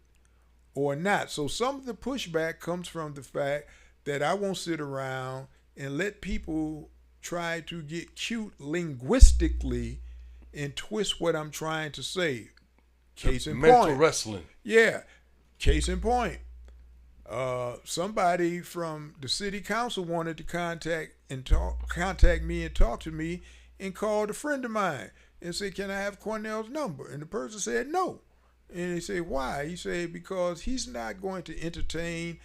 or not. So some of the pushback comes from the fact that I won't sit around and let people try to get cute linguistically and twist what I'm trying to say. Case in point. Mental wrestling. Yeah. Case in point. Somebody from the city council wanted to contact me and talk to me, and called a friend of mine and said, "Can I have Cornell's number?" And the person said no. And they said, "Why?" He said, "Because he's not going to entertain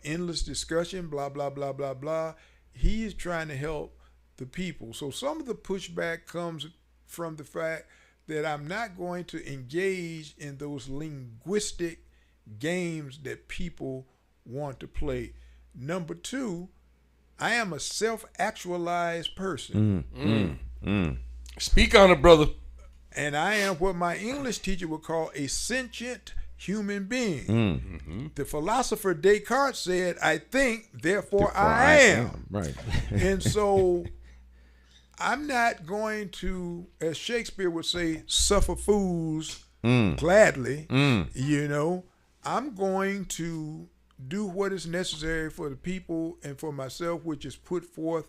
endless discussion, blah, blah, blah, blah, blah. He is trying to help the people." So some of the pushback comes from the fact that I'm not going to engage in those linguistic games that people want to play. Number two, I am a self-actualized person. Speak on it, brother. And I am what my English teacher would call a sentient human being. The philosopher Descartes said, "I think, therefore I am." Right. And so I'm not going to, as Shakespeare would say, suffer fools gladly. You know, I'm going to do what is necessary for the people and for myself, which is put forth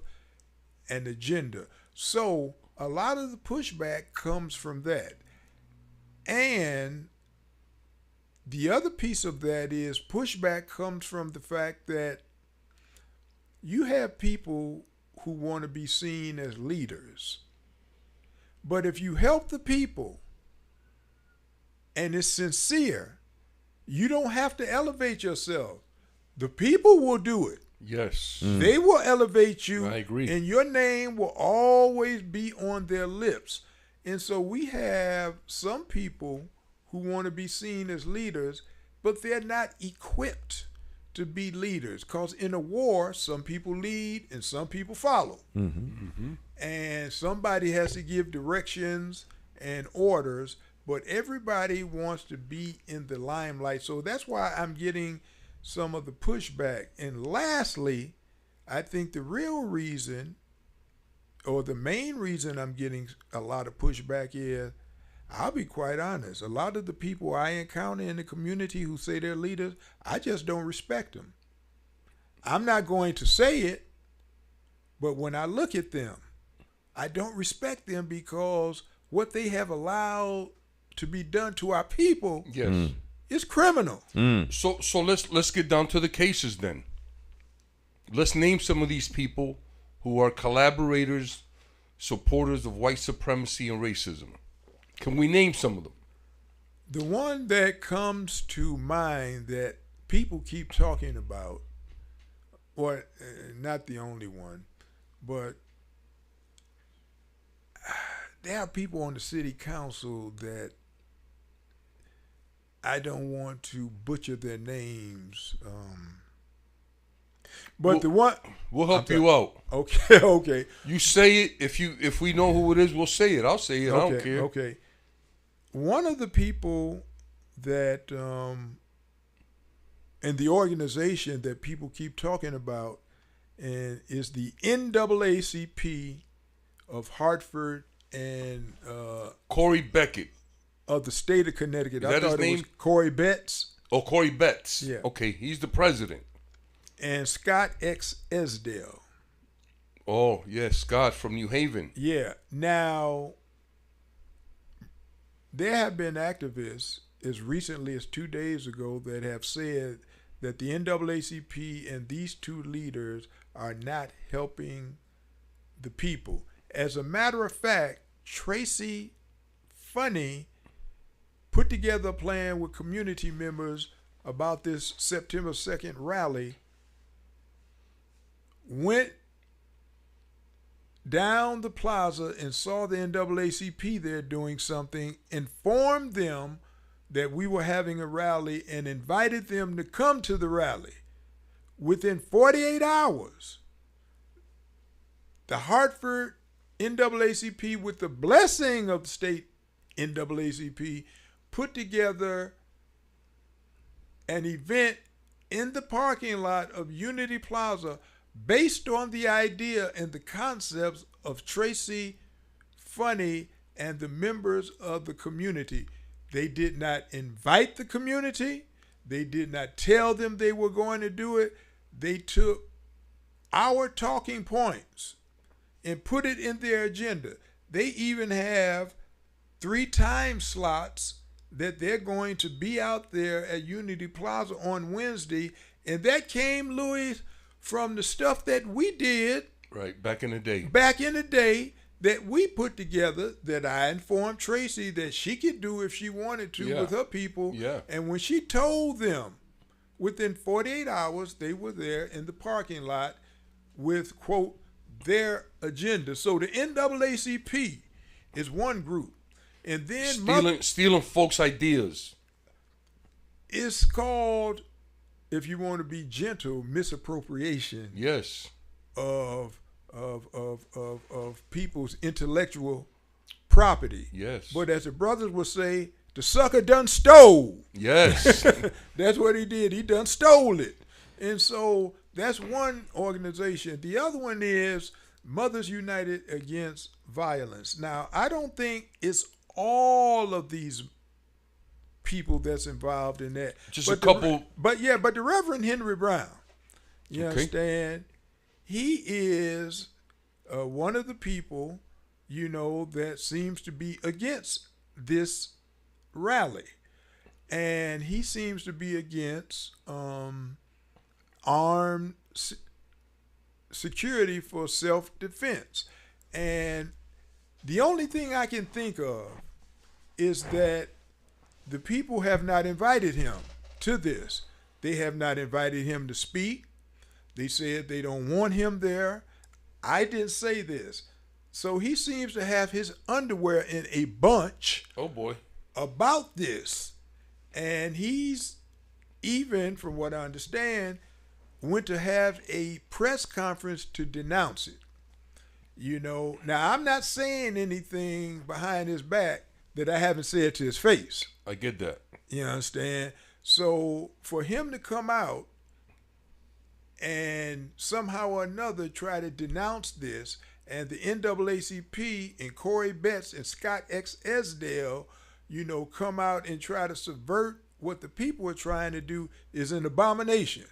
an agenda. So a lot of the pushback comes from that. And the other piece of that is pushback comes from the fact that you have people who want to be seen as leaders. But if you help the people and it's sincere, you don't have to elevate yourself. The people will do it. Yes. They will elevate you. I agree. And your name will always be on their lips. And so we have some people who want to be seen as leaders, but they're not equipped to be leaders. Because in a war, some people lead and some people follow. And somebody has to give directions and orders, but everybody wants to be in the limelight. So that's why I'm getting some of the pushback. And lastly, I think the real reason, or the main reason I'm getting a lot of pushback is, I'll be quite honest, a lot of the people I encounter in the community who say they're leaders, I just don't respect them. I'm not going to say it, but when I look at them, I don't respect them because what they have allowed to be done to our people is criminal. So let's get down to the cases then. Let's name some of these people who are collaborators, supporters of white supremacy and racism. Can we name some of them? The one that comes to mind that people keep talking about, or not the only one, but there are people on the city council that I don't want to butcher their names. But the one we'll help you out. Okay. You say it. If we know who it is, we'll say it. I'll say it. I don't care. Okay. One of the people that in the organization that people keep talking about and is the NAACP of Hartford and Corey Beckett of the state of Connecticut. Is that his name? It was Corey Betts. Oh, Corey Betts. Yeah. Okay, he's the president. And Scott X. Esdale. Oh, yes, Scott from New Haven. Yeah. Now, there have been activists as recently as 2 days ago that have said that the NAACP and these two leaders are not helping the people. As a matter of fact, Tracy Funny put together a plan with community members about this September 2nd rally, went down the plaza and saw the NAACP there doing something, informed them that we were having a rally and invited them to come to the rally. Within 48 hours, the Hartford NAACP, with the blessing of the state NAACP, put together an event in the parking lot of Unity Plaza based on the idea and the concepts of Tracy Funny and the members of the community. They did not invite the community. They did not tell them they were going to do it. They took our talking points and put it in their agenda. They even have 3 time slots that they're going to be out there at Unity Plaza on Wednesday, And that came, Louis, from the stuff that we did. Right, back in the day. Back in the day that we put together, that I informed Tracy that she could do if she wanted to with her people. Yeah. And when she told them, within 48 hours, they were there in the parking lot with, quote, their agenda. So the NAACP is one group. And then stealing folks' ideas. It's called, if you want to be gentle, misappropriation. Yes. Of people's intellectual property. Yes. But as the brothers would say, the sucker done stole. Yes. That's what he did. He done stole it. And so that's one organization. The other one is Mothers United Against Violence. Now, I don't think it's all of these people that's involved in that. Just a couple. But the Reverend Henry Brown, you understand? He is one of the people, that seems to be against this rally. And he seems to be against armed security for self-defense. And the only thing I can think of is that the people have not invited him to this. They have not invited him to speak. They said they don't want him there. I didn't say this. So he seems to have his underwear in a bunch. Oh, boy. About this. And he's even, from what I understand, went to have a press conference to denounce it. Now I'm not saying anything behind his back that I haven't said to his face. I get that. You understand? So for him to come out and somehow or another try to denounce this, and the NAACP and Corey Betts and Scott X. Esdale, come out and try to subvert what the people are trying to do, is an abomination.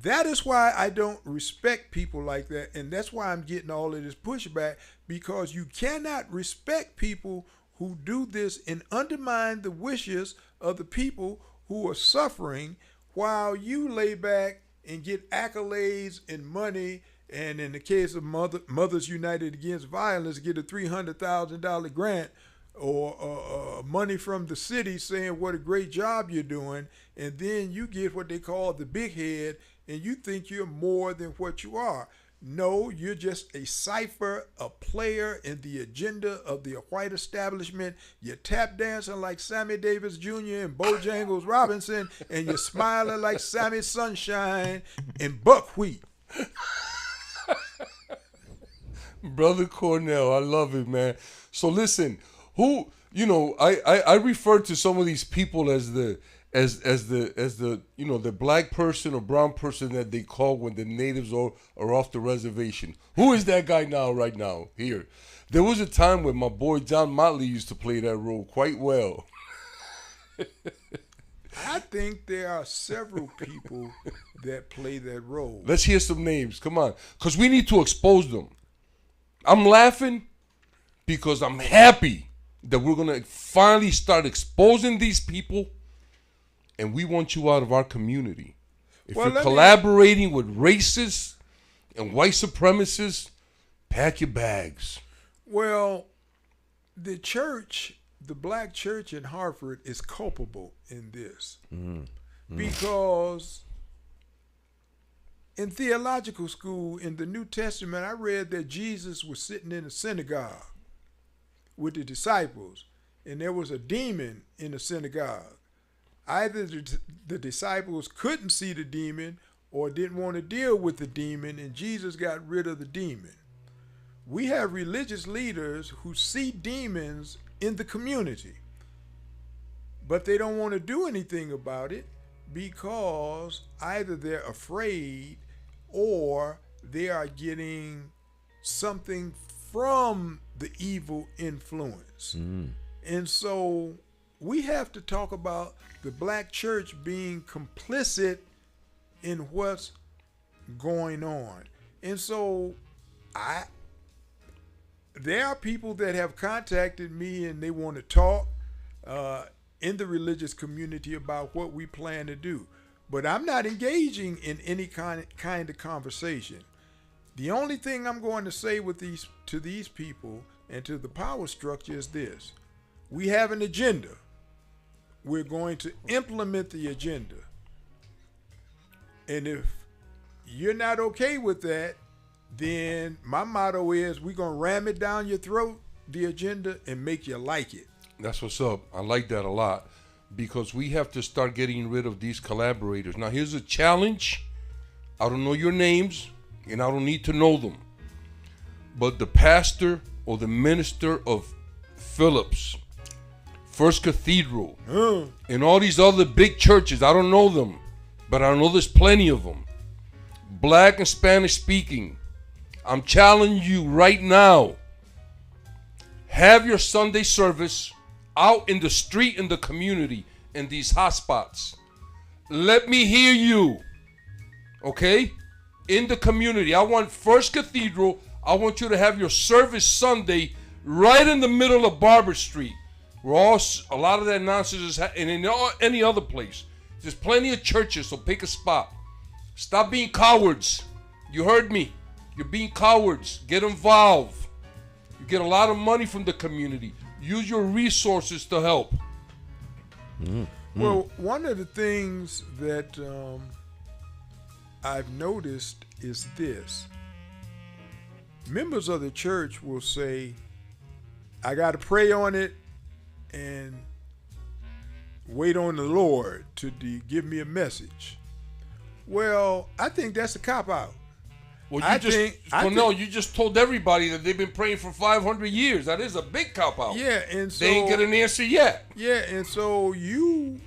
That is why I don't respect people like that, and that's why I'm getting all of this pushback, because you cannot respect people who do this and undermine the wishes of the people who are suffering, while you lay back and get accolades and money, and in the case of Mothers United Against Violence, get a $300,000 grant or money from the city saying what a great job you're doing, and then you get what they call the big head, and you think you're more than what you are. No, you're just a cipher, a player in the agenda of the white establishment. You're tap dancing like Sammy Davis Jr. and Bojangles Robinson, and you're smiling like Sammy Sunshine and Buckwheat. Brother Cornell, I love it, man. So listen, I refer to some of these people as the the black person or brown person that they call when the natives are off the reservation. Who is that guy right now here? There was a time when my boy John Motley used to play that role quite well. I think there are several people that play that role. Let's hear some names. Come on. Because we need to expose them. I'm laughing because I'm happy that we're going to finally start exposing these people, and we want you out of our community. If you're collaborating with racists and white supremacists, pack your bags. Well, the church, the black church in Hartford, is culpable in this because in theological school in the New Testament, I read that Jesus was sitting in a synagogue with the disciples, and there was a demon in the synagogue. Either the disciples couldn't see the demon or didn't want to deal with the demon, and Jesus got rid of the demon. We have religious leaders who see demons in the community, but they don't want to do anything about it because either they're afraid or they are getting something from the evil influence. And so we have to talk about the black church being complicit in what's going on. And so there are people that have contacted me and they want to talk in the religious community about what we plan to do. But I'm not engaging in any kind of conversation. The only thing I'm going to say to these people and to the power structure is this. We have an agenda. We're going to implement the agenda. And if you're not okay with that, then my motto is we're going to ram it down your throat, the agenda, and make you like it. That's what's up. I like that a lot because we have to start getting rid of these collaborators. Now, here's a challenge. I don't know your names, and I don't need to know them. But the pastor or the minister of Phillips, First Cathedral, and all these other big churches, I don't know them, but I know there's plenty of them. Black and Spanish speaking. I'm challenging you right now. Have your Sunday service out in the street, in the community, in these hotspots. Let me hear you. Okay? In the community. I want First Cathedral. I want you to have your service Sunday right in the middle of Barber Street. Where a lot of that nonsense is and in any other place. There's plenty of churches, so pick a spot. Stop being cowards. You heard me. You're being cowards. Get involved. You get a lot of money from the community. Use your resources to help. Well, one of the things that I've noticed is this. Members of the church will say, I got to pray on it and wait on the Lord to give me a message. Well, I think that's a cop-out. Well, you just told everybody that they've been praying for 500 years. That is a big cop-out. Yeah, and so... They ain't get an answer yet. Yeah, and so you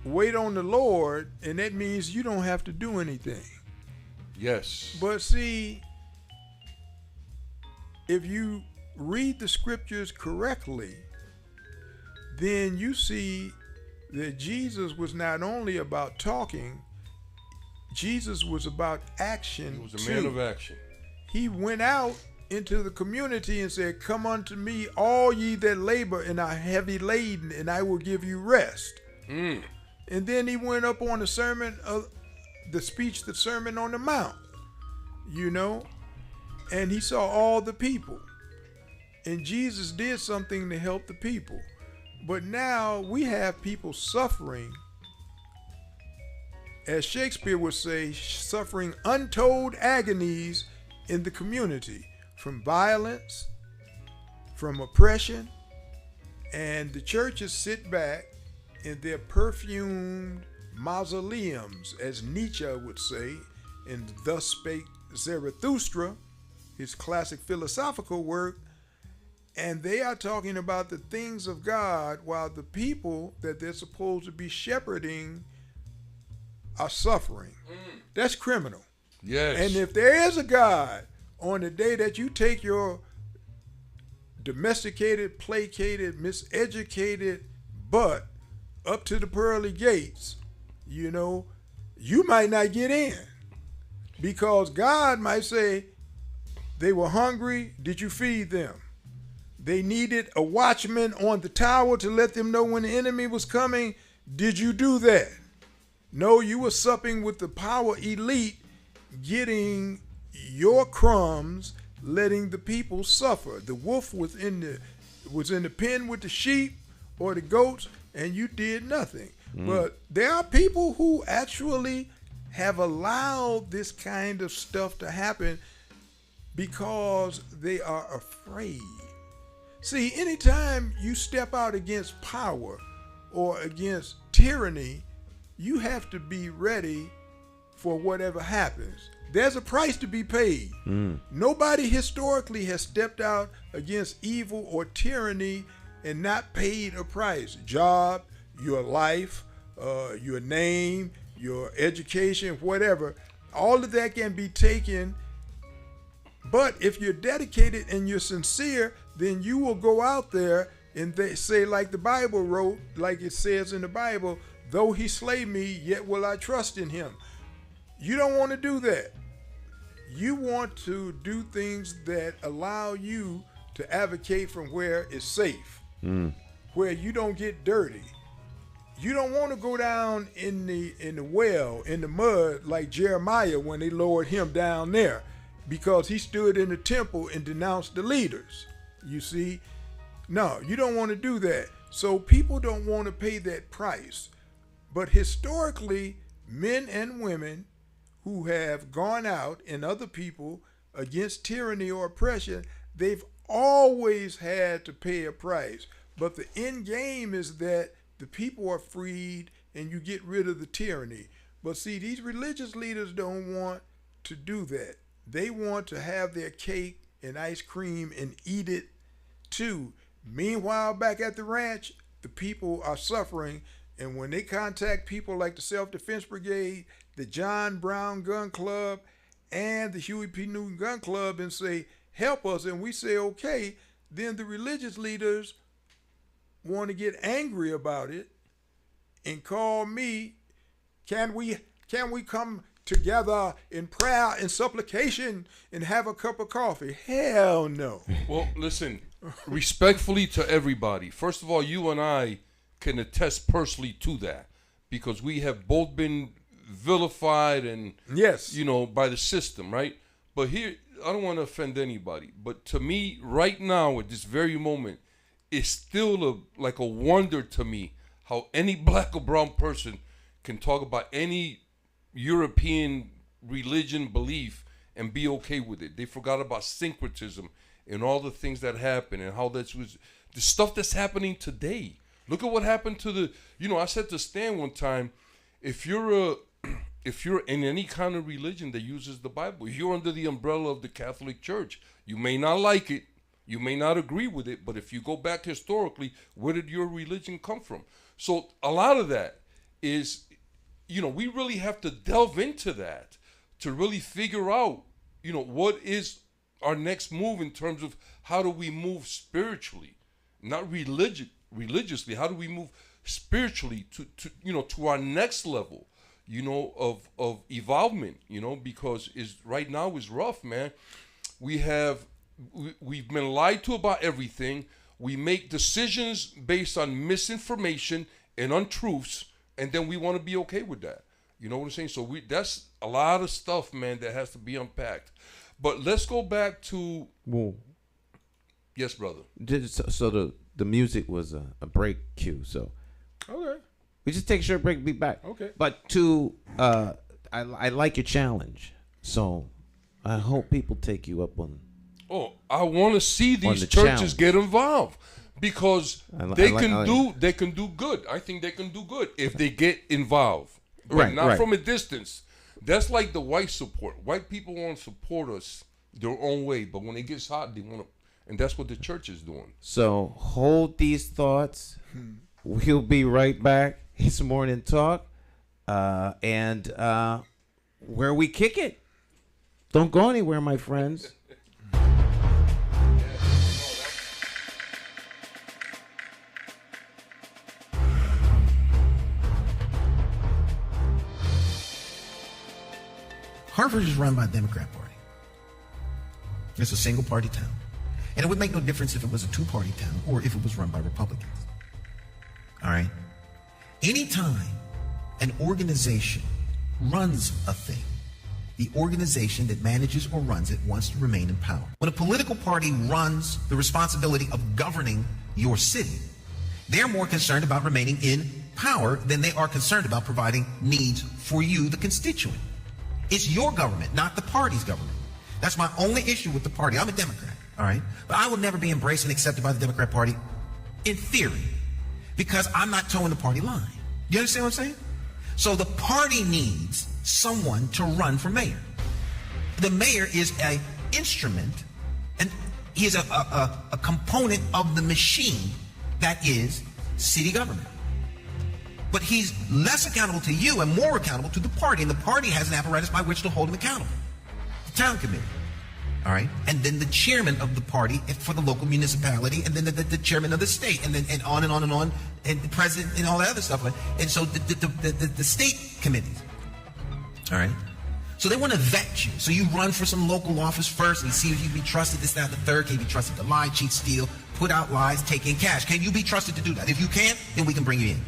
wait on the Lord, and that means you don't have to do anything. Yes. But see, if you read the scriptures correctly, then you see that Jesus was not only about talking, Jesus was about action. He was a man of action. He went out into the community and said, come unto me, all ye that labor and are heavy laden, and I will give you rest. And then he went up on the Sermon on the Mount, and he saw all the people. And Jesus did something to help the people. But now we have people suffering, as Shakespeare would say, suffering untold agonies in the community from violence, from oppression, and the churches sit back in their perfumed mausoleums, as Nietzsche would say, and Thus Spake Zarathustra, his classic philosophical work, and they are talking about the things of God while the people that they're supposed to be shepherding are suffering. That's criminal. Yes. And if there is a God, on the day that you take your domesticated, placated, miseducated butt up to the pearly gates, you might not get in. Because God might say, they were hungry, did you feed them? They needed a watchman on the tower to let them know when the enemy was coming. Did you do that? No, you were supping with the power elite, getting your crumbs, letting the people suffer. The wolf was in the pen with the sheep or the goats, and you did nothing. But there are people who actually have allowed this kind of stuff to happen because they are afraid. See, anytime you step out against power or against tyranny, you have to be ready for whatever happens. There's a price to be paid. Nobody historically has stepped out against evil or tyranny and not paid a price. Job, your life, your name, your education, whatever. All of that can be taken. But if you're dedicated and you're sincere, then you will go out there and they say, like the Bible wrote, like it says in the Bible, though he slay me, yet will I trust in him. You don't want to do that. You want to do things that allow you to advocate from where it's safe, where you don't get dirty. You don't want to go down in the well, in the mud, like Jeremiah when they lowered him down there, because he stood in the temple and denounced the leaders. You see? No, you don't want to do that. So people don't want to pay that price. But historically, men and women who have gone out and other people against tyranny or oppression, they've always had to pay a price. But the end game is that the people are freed and you get rid of the tyranny. But see, these religious leaders don't want to do that. They want to have their cake and ice cream and eat it too. Meanwhile, back at the ranch, the people are suffering. And when they contact people like the Self-Defense Brigade, the John Brown Gun Club, and the Huey P. Newton Gun Club and say, help us, and we say, okay, then the religious leaders want to get angry about it and call me. Can we come together in prayer and supplication and have a cup of coffee? Hell no. Well, listen, respectfully to everybody, first of all, you and I can attest personally to that, because we have both been vilified and, yes, by the system, right? But here, I don't want to offend anybody, but to me, right now, at this very moment, it's still like a wonder to me how any black or brown person can talk about any European religion belief and be okay with it. They forgot about syncretism and all the things that happened and how that was the stuff that's happening today. Look at what happened to the, I said to Stan one time, if you're in any kind of religion that uses the Bible, you're under the umbrella of the Catholic Church. You may not like it, you may not agree with it, but if you go back historically, where did your religion come from? So a lot of that is, we really have to delve into that to really figure out, what is our next move in terms of how do we move spiritually, not religiously. How do we move spiritually to our next level, of evolvement, because right now is rough, man. We've been lied to about everything. We make decisions based on misinformation and untruths, and then we want to be okay with that. You know what I'm saying? So that's a lot of stuff, man, that has to be unpacked. But let's go back to... Well, yes, brother. So the music was a break cue, so... Okay. We just take a short break and be back. Okay. But I like your challenge, so I hope people take you up on... Oh, I want to see these churches challenge. Get involved, because they can do good. I think they can do good if they get involved, but not from a distance. That's like the white support. White people want to support us their own way, but when it gets hot, they want to, and that's what the church is doing. So hold these thoughts. We'll be right back. It's Morning Talk, and where we kick it. Don't go anywhere, my friends. Harvard is run by the Democrat Party. It's a single-party town. And it would make no difference if it was a two-party town or if it was run by Republicans. All right? Anytime an organization runs a thing, the organization that manages or runs it wants to remain in power. When a political party runs the responsibility of governing your city, they're more concerned about remaining in power than they are concerned about providing needs for you, the constituent. It's your government, not the party's government. That's my only issue with the party. I'm a Democrat, all right? But I will never be embraced and accepted by the Democrat Party in theory, because I'm not towing the party line. You understand what I'm saying? So the party needs someone to run for mayor. The mayor is an instrument, and he is a component of the machine that is city government. But he's less accountable to you and more accountable to the party. And the party has an apparatus by which to hold him accountable. The town committee. All right? And then the chairman of the party for the local municipality, and then the chairman of the state, and then and on and on and on, and the president and all that other stuff. And so the state committees. All right? So they want to vet you. So you run for some local office first and see if you can be trusted, this, that, and the third. Can you be trusted to lie, cheat, steal, put out lies, take in cash? Can you be trusted to do that? If you can't, then we can bring you in.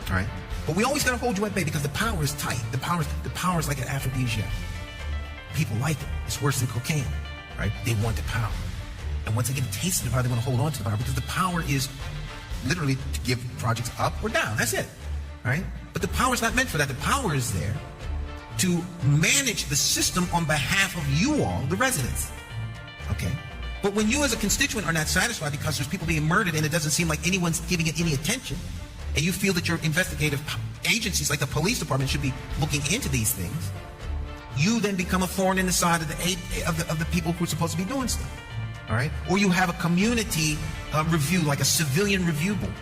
All right? But we always got to hold you at bay because the power is tight. The power is like an aphrodisiac. People like it. It's worse than cocaine, right? They want the power. And once they get a taste of the power, they want to hold on to the power because the power is literally to give projects up or down. That's it, right? But the power is not meant for that. The power is there to manage the system on behalf of you all, the residents, okay? But when you as a constituent are not satisfied because there's people being murdered and it doesn't seem like anyone's giving it any attention, and you feel that your investigative agencies like the police department should be looking into these things, you then become a thorn in the side of the people who are supposed to be doing stuff, all right? Or you have a community review, like a civilian review board.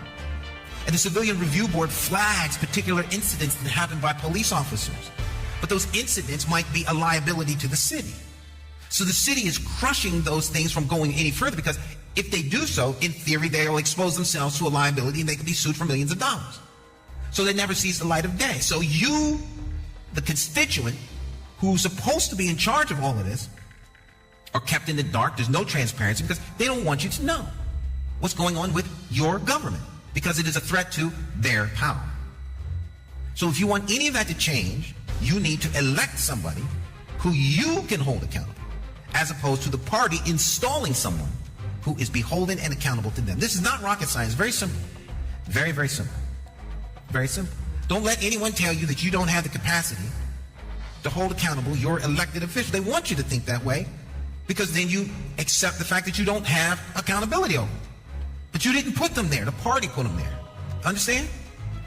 And the civilian review board flags particular incidents that happen by police officers. But those incidents might be a liability to the city. So the city is crushing those things from going any further because if they do so, in theory, they will expose themselves to a liability and they can be sued for millions of dollars. So they never sees the light of day. So you, the constituent, who's supposed to be in charge of all of this, are kept in the dark. There's no transparency because they don't want you to know what's going on with your government because it is a threat to their power. So if you want any of that to change, you need to elect somebody who you can hold accountable, as opposed to the party installing someone who is beholden and accountable to them. This is not rocket science. Very simple. Very, very simple. Very simple. Don't let anyone tell you that you don't have the capacity to hold accountable your elected officials. They want you to think that way because then you accept the fact that you don't have accountability over them. But you didn't put them there. The party put them there. Understand?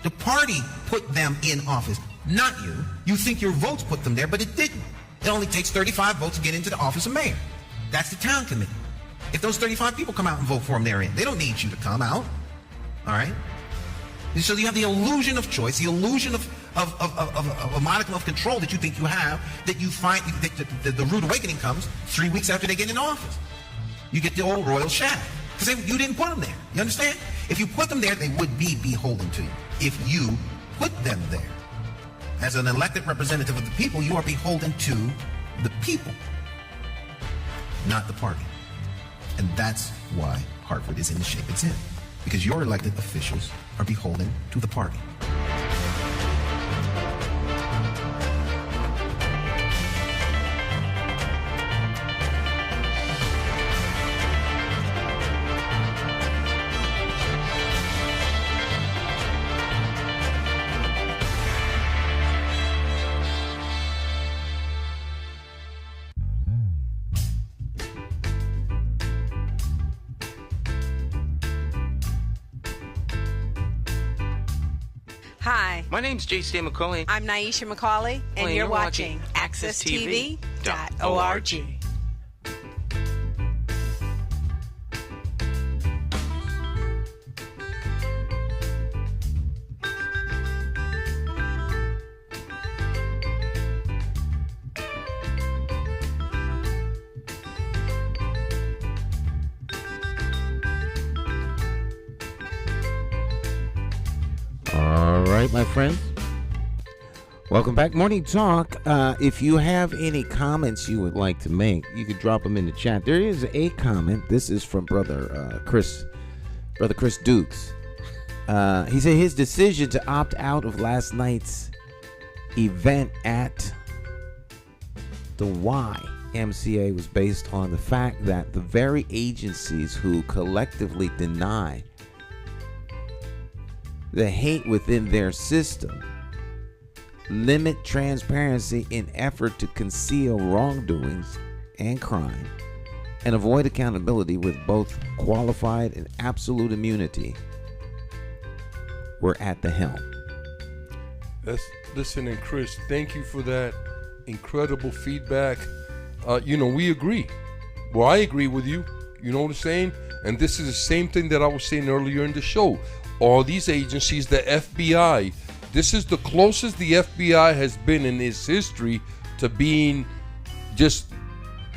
The party put them in office, not you. You think your votes put them there, but it didn't. It only takes 35 votes to get into the office of mayor. That's the town committee. If those 35 people come out and vote for them, they're in. They don't need you to come out. All right? And so you have the illusion of choice, the illusion of a modicum of control that you think you have, that you find that the rude awakening comes 3 weeks after they get in office. You get the old royal shadow. Because you didn't put them there. You understand? If you put them there, they would be beholden to you. If you put them there. As an elected representative of the people, you are beholden to the people, not the party. And that's why Hartford is in the shape it's in. Because your elected officials are beholden to the party. Hi. My name's J.C. McCauley. I'm Naisha McCauley, and you're watching AccessTV.org. All right, my friends. Welcome back. Morning Talk. If you have any comments you would like to make, you could drop them in the chat. There is a comment. This is from Brother Chris Dukes. He said his decision to opt out of last night's event at the YMCA was based on the fact that the very agencies who collectively deny the hate within their system limit transparency in effort to conceal wrongdoings and crime and avoid accountability with both qualified and absolute immunity were at the helm. Listen, and Chris, thank you for that incredible feedback. We agree. Well, I agree with you. You know what I'm saying? And this is the same thing that I was saying earlier in the show. All these agencies, the FBI, this is the closest the FBI has been in its history to being just,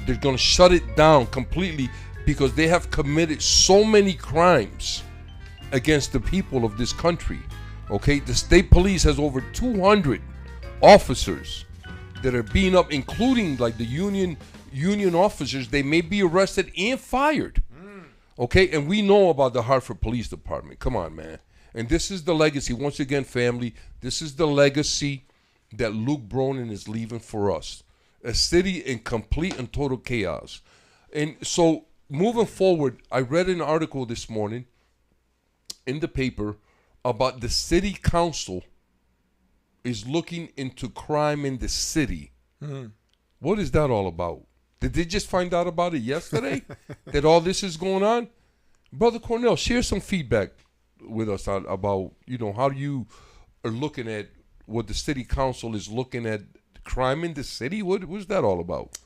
they're going to shut it down completely because they have committed so many crimes against the people of this country. Okay, the state police has over 200 officers that are being up, including like the union officers. They may be arrested and fired. Okay, and we know about the Hartford Police Department. Come on, man. And this is the legacy. Once again, family, this is the legacy that Luke Bronin is leaving for us. A city in complete and total chaos. And so, moving forward, I read an article this morning in the paper about the city council is looking into crime in the city. Mm-hmm. What is that all about? Did they just find out about it yesterday? That all this is going on? Brother Cornell, share some feedback with us about, how you are looking at what the city council is looking at crime in the city. What's that all about?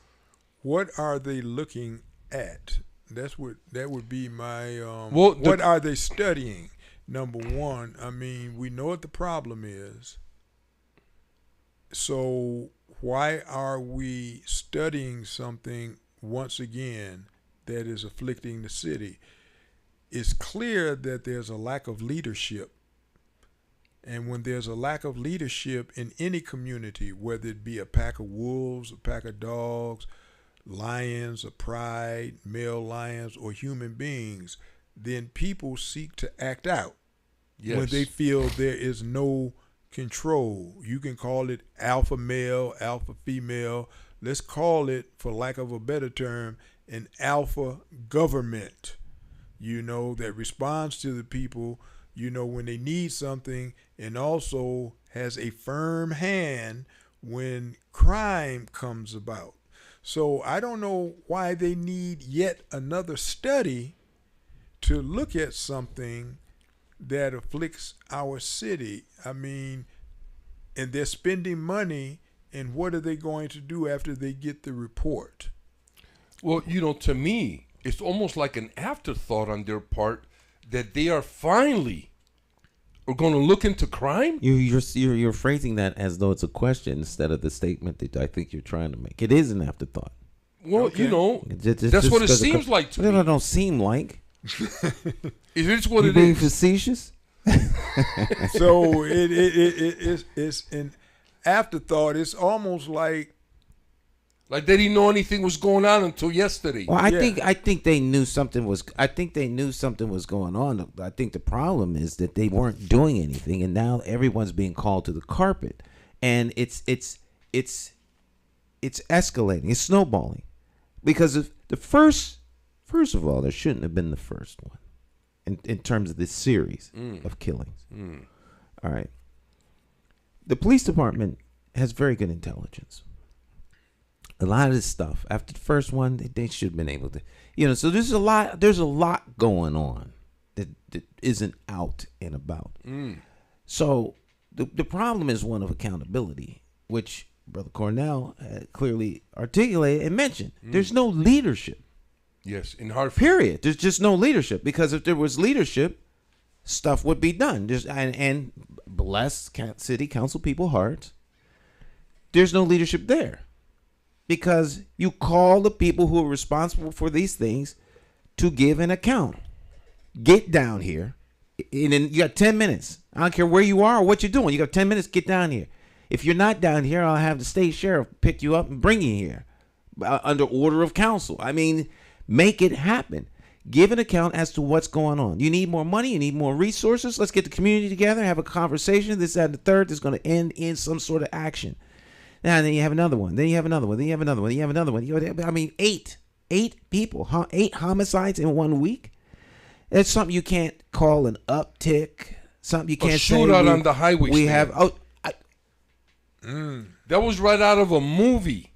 What are they looking at? That would be my what are they studying? Number one, I mean, we know what the problem is. So why are we studying something once again that is afflicting the city? It's clear that there's a lack of leadership. And when there's a lack of leadership in any community, whether it be a pack of wolves, a pack of dogs, lions, a pride, male lions, or human beings, then people seek to act out. Yes. When they feel there is no control. You can call it alpha male, alpha female. Let's call it, for lack of a better term, an alpha government, that responds to the people, when they need something, and also has a firm hand when crime comes about. So I don't know why they need yet another study to look at something that afflicts our city. I mean, and they're spending money, and what are they going to do after they get the report? Well, to me, it's almost like an afterthought on their part that they are finally going to look into crime. You're phrasing that as though it's a question instead of the statement that I think you're trying to make. It is an afterthought. Well, okay. That's what it seems like to me. It don't seem like. It is what you it being is. Facetious? So it's an afterthought. It's almost like they didn't know anything was going on until yesterday. Well, I think they knew something was. I think they knew something was going on. I think the problem is that they weren't doing anything, and now everyone's being called to the carpet, and it's escalating. It's snowballing, because of the first of all, there shouldn't have been the first one, in terms of this series of killings. All right, the police department has very good intelligence. A lot of this stuff after the first one, they should have been able to, so there's a lot going on that isn't out and about. So the problem is one of accountability, which Brother Cornell clearly articulated and mentioned. There's no leadership. Yes, in Hartford. Period. There's just no leadership, because if there was leadership, stuff would be done. And bless city council people hearts, there's no leadership there. Because you call the people who are responsible for these things to give an account. Get down here. And then you got 10 minutes. I don't care where you are or what you're doing. You got 10 minutes, get down here. If you're not down here, I'll have the state sheriff pick you up and bring you here under order of council. I mean, make it happen. Give an account as to what's going on. You need more money. You need more resources. Let's get the community together, have a conversation. This, that, and the third is going to end in some sort of action. Now, then you have another one. Then you have another one. Then you have another one. Then you have another one. I mean, eight people, 8 homicides in 1 week. It's something you can't call an uptick. Something you can't say. A shootout on the highway. We have. That was right out of a movie.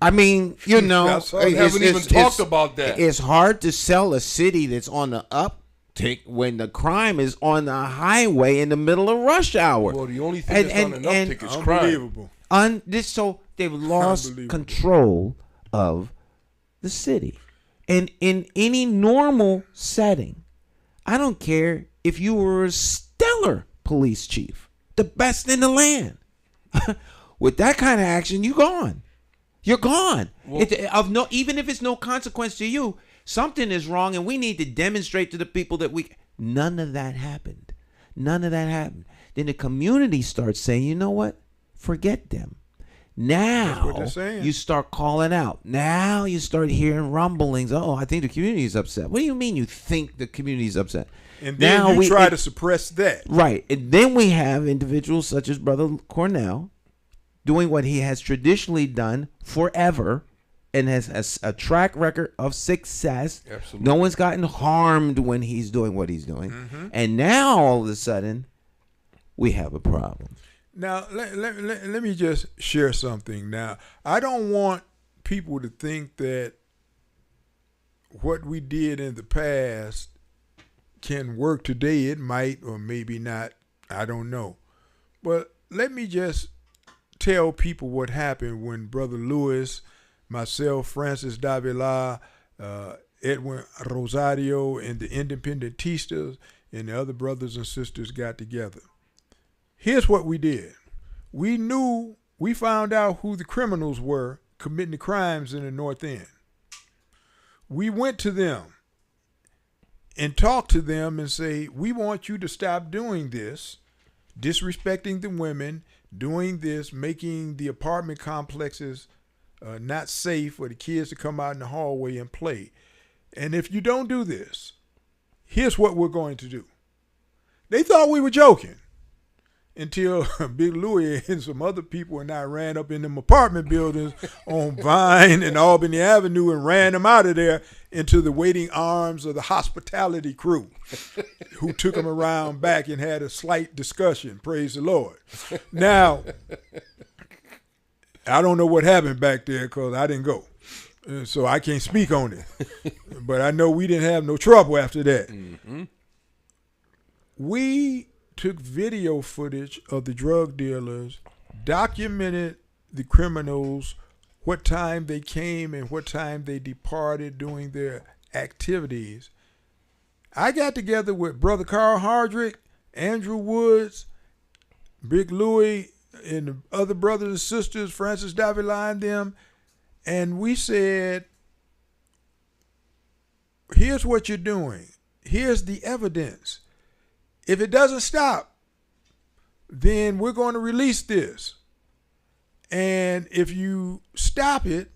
I mean, we haven't even talked about that. It's hard to sell a city that's on the uptick when the crime is on the highway in the middle of rush hour. Well, the only thing that's on an uptick is crime. So they've lost control of the city. And in any normal setting, I don't care if you were a stellar police chief, the best in the land. With that kind of action, you're gone. You're gone. Well, even if it's no consequence to you, something is wrong, and we need to demonstrate to the people that none of that happened. None of that happened. Then the community starts saying, you know what? Forget them. That's what they're saying. You start calling out. Now you start hearing rumblings. Oh, I think the community's upset. What do you mean you think the community's upset? And then now you try to suppress that. Right. And then we have individuals such as Brother Cornell doing what he has traditionally done forever and has a track record of success. Absolutely. No one's gotten harmed when he's doing what he's doing. Mm-hmm. And now all of a sudden, we have a problem. Now, let me just share something. Now, I don't want people to think that what we did in the past can work today. It might or maybe not. I don't know. But let me just tell people what happened when Brother Lewis, myself, Francis Davila, Edwin Rosario, and the Independentistas and the other brothers and sisters got together. Here's what we did. We found out who the criminals were committing the crimes in the North End. We went to them and talked to them and say, we want you to stop doing this, disrespecting the women, doing this, making the apartment complexes not safe for the kids to come out in the hallway and play. And if you don't do this, here's what we're going to do. They thought we were joking until Big Louie and some other people and I ran up in them apartment buildings on Vine and Albany Avenue and ran them out of there into the waiting arms of the hospitality crew who took them around back and had a slight discussion. Praise the Lord. Now, I don't know what happened back there because I didn't go. So I can't speak on it. But I know we didn't have no trouble after that. Mm-hmm. We took video footage of the drug dealers, documented the criminals, what time they came and what time they departed doing their activities. I got together with Brother Carl Hardrick, Andrew Woods, Big Louie, and the other brothers and sisters, Francis Davila and them, and we said, here's what you're doing. Here's the evidence. If it doesn't stop, then we're going to release this. And if you stop it,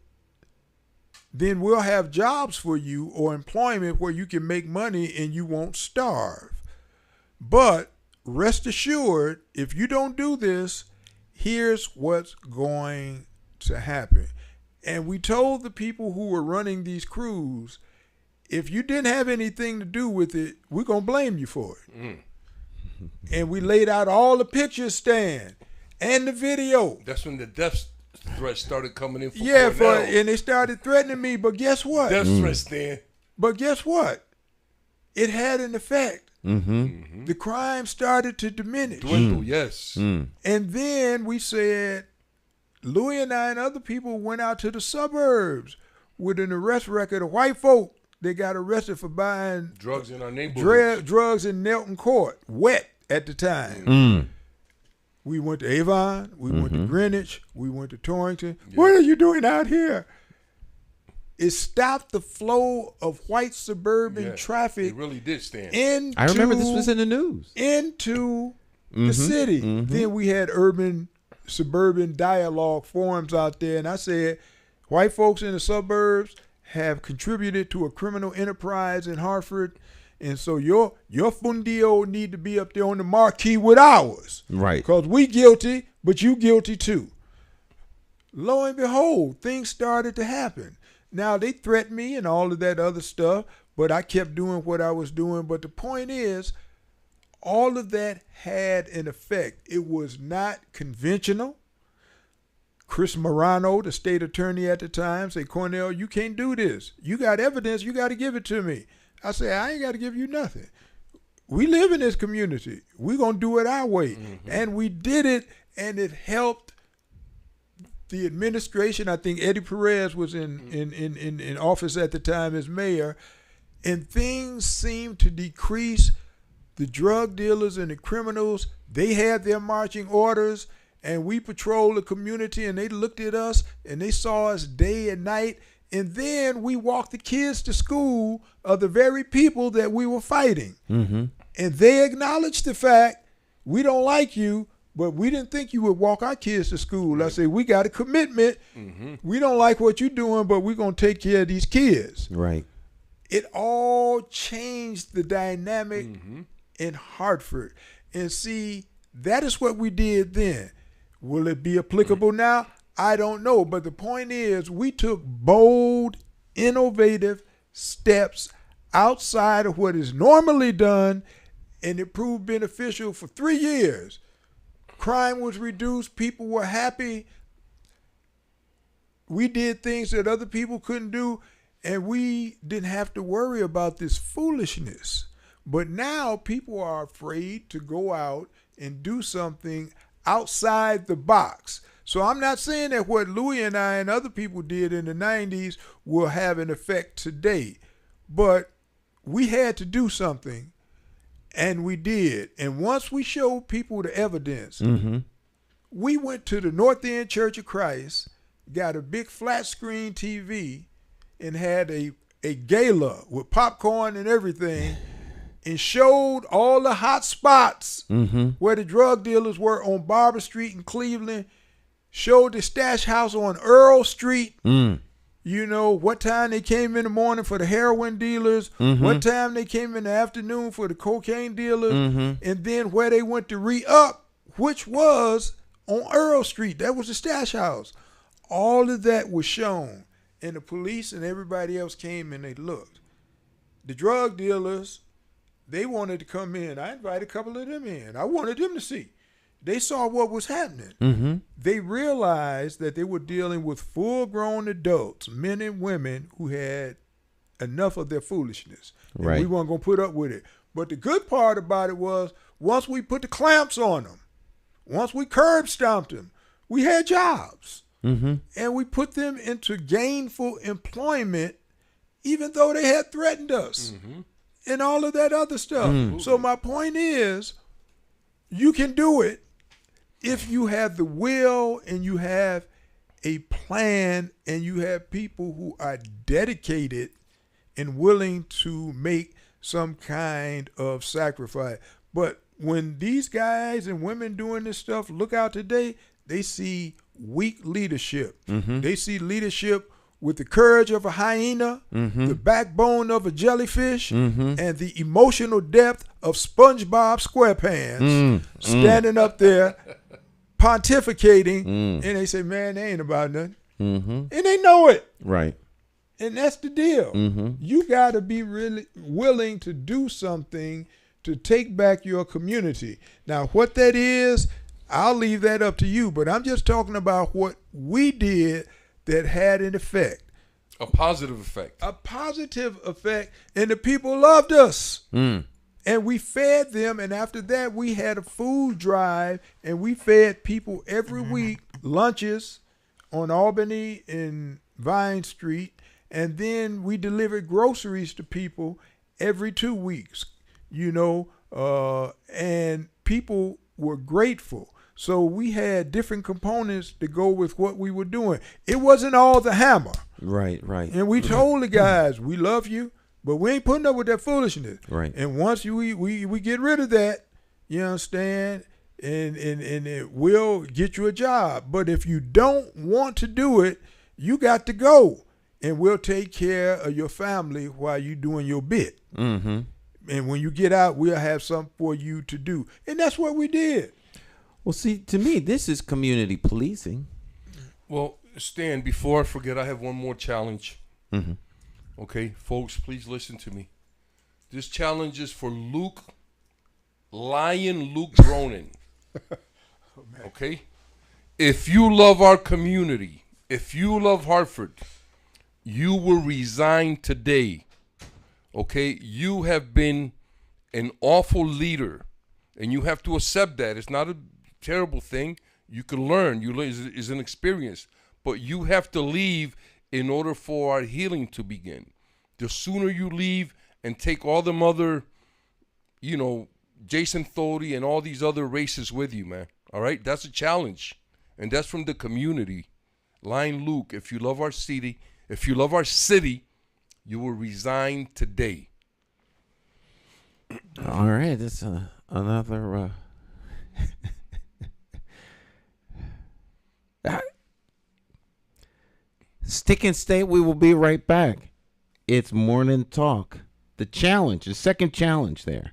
then we'll have jobs for you or employment where you can make money and you won't starve. But rest assured, if you don't do this, here's what's going to happen. And we told the people who were running these crews, if you didn't have anything to do with it, we're going to blame you for it. Mm. And we laid out all the pictures, Stan, and the video. That's when the death threats started coming in. And they started threatening me. But guess what? Death threats, Stan. But guess what? It had an effect. Mm-hmm. Mm-hmm. The crime started to diminish. Dwindle, yes. Mm. And then we said, Louie and I and other people went out to the suburbs with an arrest record of white folk. They got arrested for buying drugs in our neighborhood. Drugs in Nelton Court, wet at the time. Mm. We went to Avon. We went to Greenwich. We went to Torrington. Yeah. What are you doing out here? It stopped the flow of white suburban traffic. It really did, Stan. I remember this was in the news. Into the city. Mm-hmm. Then we had urban, suburban dialogue forums out there. And I said, white folks in the suburbs have contributed to a criminal enterprise in Hartford, and so your fundio need to be up there on the marquee with ours. Right. Because we guilty, but you guilty too. Lo and behold, things started to happen. Now, they threatened me and all of that other stuff, but I kept doing what I was doing. But the point is, all of that had an effect. It was not conventional. Chris Morano, the state attorney at the time, said, Cornell, you can't do this. You got evidence. You got to give it to me. I said, I ain't got to give you nothing. We live in this community. We're going to do it our way. Mm-hmm. And we did it, and it helped the administration. I think Eddie Perez was in office at the time as mayor, and things seemed to decrease. The drug dealers and the criminals, they had their marching orders, and we patrolled the community, and they looked at us, and they saw us day and night. And then we walked the kids to school of the very people that we were fighting. Mm-hmm. And they acknowledged the fact, we don't like you, but we didn't think you would walk our kids to school. Right. I say, we got a commitment. Mm-hmm. We don't like what you're doing, but we're going to take care of these kids. Right. It all changed the dynamic in Hartford. And see, that is what we did then. Will it be applicable now? I don't know. But the point is, we took bold, innovative steps outside of what is normally done, and it proved beneficial for 3 years. Crime was reduced. People were happy. We did things that other people couldn't do, and we didn't have to worry about this foolishness. But now people are afraid to go out and do something outside the box. So I'm not saying that what Louis and I and other people did in the 90s will have an effect today, but we had to do something, and we did. And once we showed people the evidence, we went to the North End Church of Christ, got a big flat screen TV, and had a gala with popcorn and everything, and showed all the hot spots where the drug dealers were on Barber Street in Cleveland, showed the stash house on Earl Street, you know, what time they came in the morning for the heroin dealers, what time they came in the afternoon for the cocaine dealers, and then where they went to re-up, which was on Earl Street. That was the stash house. All of that was shown, and the police and everybody else came and they looked. The drug dealers, they wanted to come in. I invited a couple of them in. I wanted them to see. They saw what was happening. They realized that they were dealing with full-grown adults, men and women, who had enough of their foolishness. And we weren't going to put up with it. But the good part about it was, once we put the clamps on them, once we curb stomped them, we had jobs. And we put them into gainful employment, even though they had threatened us and all of that other stuff. So my point is, you can do it if you have the will and you have a plan and you have people who are dedicated and willing to make some kind of sacrifice. But when these guys and women doing this stuff look out today, they see weak leadership. They see leadership with the courage of a hyena, the backbone of a jellyfish, and the emotional depth of SpongeBob SquarePants standing up there pontificating, and they say, man, they ain't about nothing. And they know it. Right. And that's the deal. You got to be really willing to do something to take back your community. Now, what that is, I'll leave that up to you, but I'm just talking about what we did that had an effect. A positive effect. A positive effect, and the people loved us. And we fed them, and after that, we had a food drive, and we fed people every week lunches on Albany and Vine Street, and then we delivered groceries to people every 2 weeks, you know, and people were grateful. So we had different components to go with what we were doing. It wasn't all the hammer. Right. And we told the guys, we love you, but we ain't putting up with that foolishness. Right. And once we get rid of that, you understand, and it will get you a job. But if you don't want to do it, you got to go. And we'll take care of your family while you doing your bit. And when you get out, we'll have something for you to do. And that's what we did. Well, see, to me, this is community policing. Well, Stan, before I forget, I have one more challenge. Okay, folks, please listen to me. This challenge is for Luke Bronin. Okay? If you love our community, if you love Hartford, you will resign today. Okay? You have been an awful leader, and you have to accept that. It's not a terrible thing. You can learn. It's an experience. But you have to leave in order for our healing to begin. The sooner you leave and take all them other, you know, Jason Thody and all these other races with you, man. All right? That's a challenge. And that's from the community. Line Luke, if you love our city, you will resign today. All right. That's another Stick and stay. We will be right back. It's Morning Talk. The challenge, the second challenge there.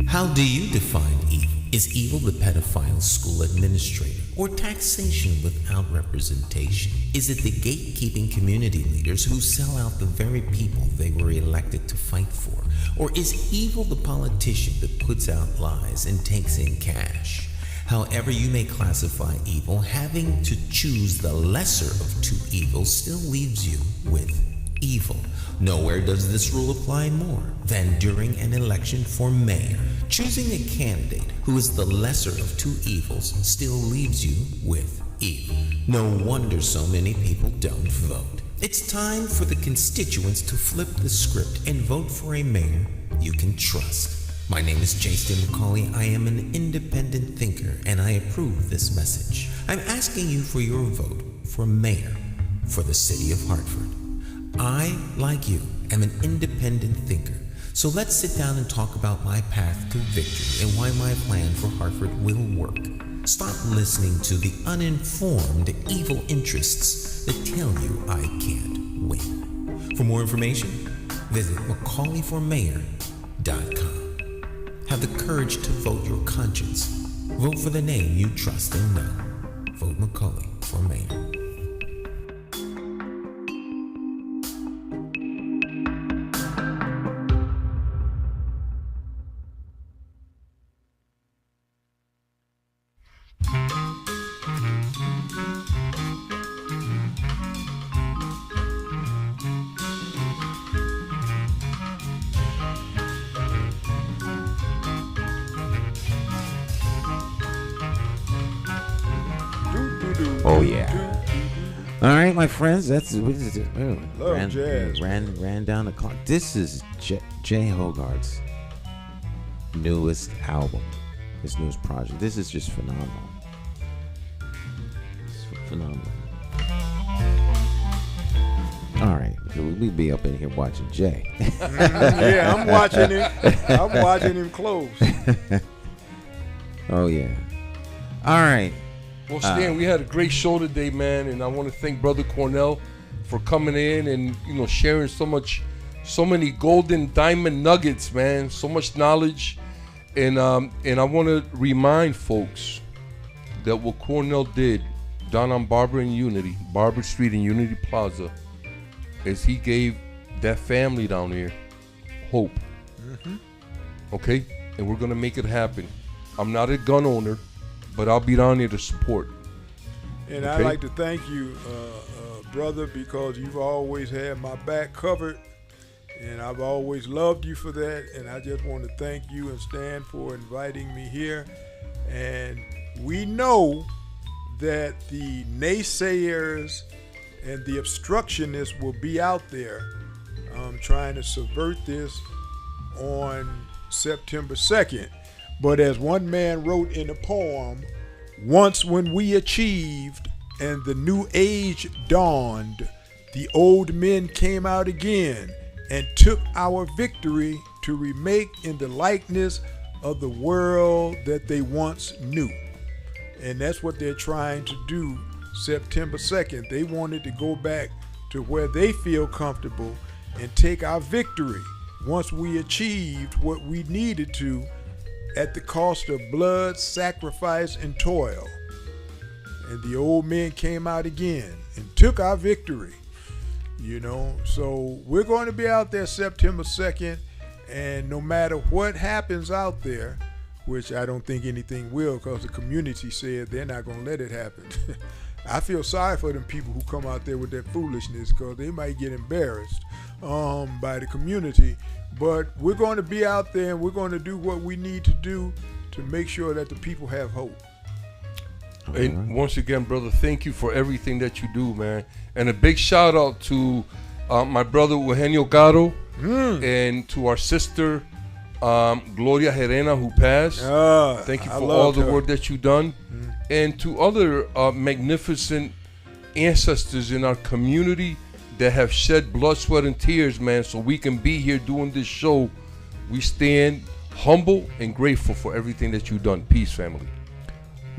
How do you define evil? Is evil the pedophile school administrator or taxation without representation? Is it the gatekeeping community leaders who sell out the very people they were elected to fight for? Or is evil the politician that puts out lies and takes in cash? However you may classify evil, having to choose the lesser of two evils still leaves you with evil. Nowhere does this rule apply more than during an election for mayor. Choosing a candidate who is the lesser of two evils still leaves you with evil. No wonder so many people don't vote. It's time for the constituents to flip the script and vote for a mayor you can trust. My name is J.C. McCauley. I am an independent thinker, and I approve this message. I'm asking you for your vote for mayor for the city of Hartford. I, like you, am an independent thinker. So let's sit down and talk about my path to victory and why my plan for Hartford will work. Stop listening to the uninformed evil interests that tell you I can't win. For more information, visit McCauleyformayor.com. Have the courage to vote your conscience. Vote for the name you trust and know. Vote McCauley for mayor. Oh yeah. All right, my friends. That's what is it? Ran down the clock. This is Jay Hogarth's newest album, his newest project. This is just phenomenal. It's phenomenal. All right, we'll be up in here watching Jay. Yeah, I'm watching him. I'm watching him close. Oh yeah. All right. Well, Stan, we had a great show today, man, and I want to thank Brother Cornell for coming in and sharing so many golden diamond nuggets, man. So much knowledge, and I want to remind folks that what Cornell did down on Barber Street and Unity Plaza, is he gave that family down there hope. Mm-hmm. Okay, and we're gonna make it happen. I'm not a gun owner, but I'll be down there to support. And I'd like to thank you, brother, because you've always had my back covered, and I've always loved you for that. And I just want to thank you and Stan for inviting me here. And we know that the naysayers and the obstructionists will be out there trying to subvert this on September 2nd. But as one man wrote in a poem, once when we achieved and the new age dawned, the old men came out again and took our victory to remake in the likeness of the world that they once knew. And that's what they're trying to do September 2nd. They wanted to go back to where they feel comfortable and take our victory once we achieved what we needed to at the cost of blood, sacrifice, and toil. And the old men came out again and took our victory. So we're going to be out there September 2nd, and no matter what happens out there, which I don't think anything will, because the community said they're not going to let it happen. I feel sorry for them people who come out there with that foolishness, because they might get embarrassed by the community. But we're going to be out there, and we're going to do what we need to do to make sure that the people have hope. And once again, brother, thank you for everything that you do, man. And a big shout out to my brother Eugenio Delgado and to our sister Gloria Herena, who passed. Thank you for all the work that you've done. And to other magnificent ancestors in our community that have shed blood, sweat, and tears, man, so we can be here doing this show. We stand humble and grateful for everything that you've done. Peace, family.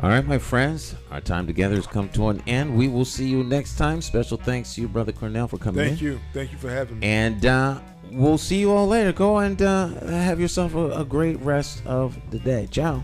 All right, my friends, our time together has come to an end. We will see you next time. Special thanks to you, Brother Cornell, for coming in. Thank you for having me. And we'll see you all later. Go and have yourself a great rest of the day. Ciao.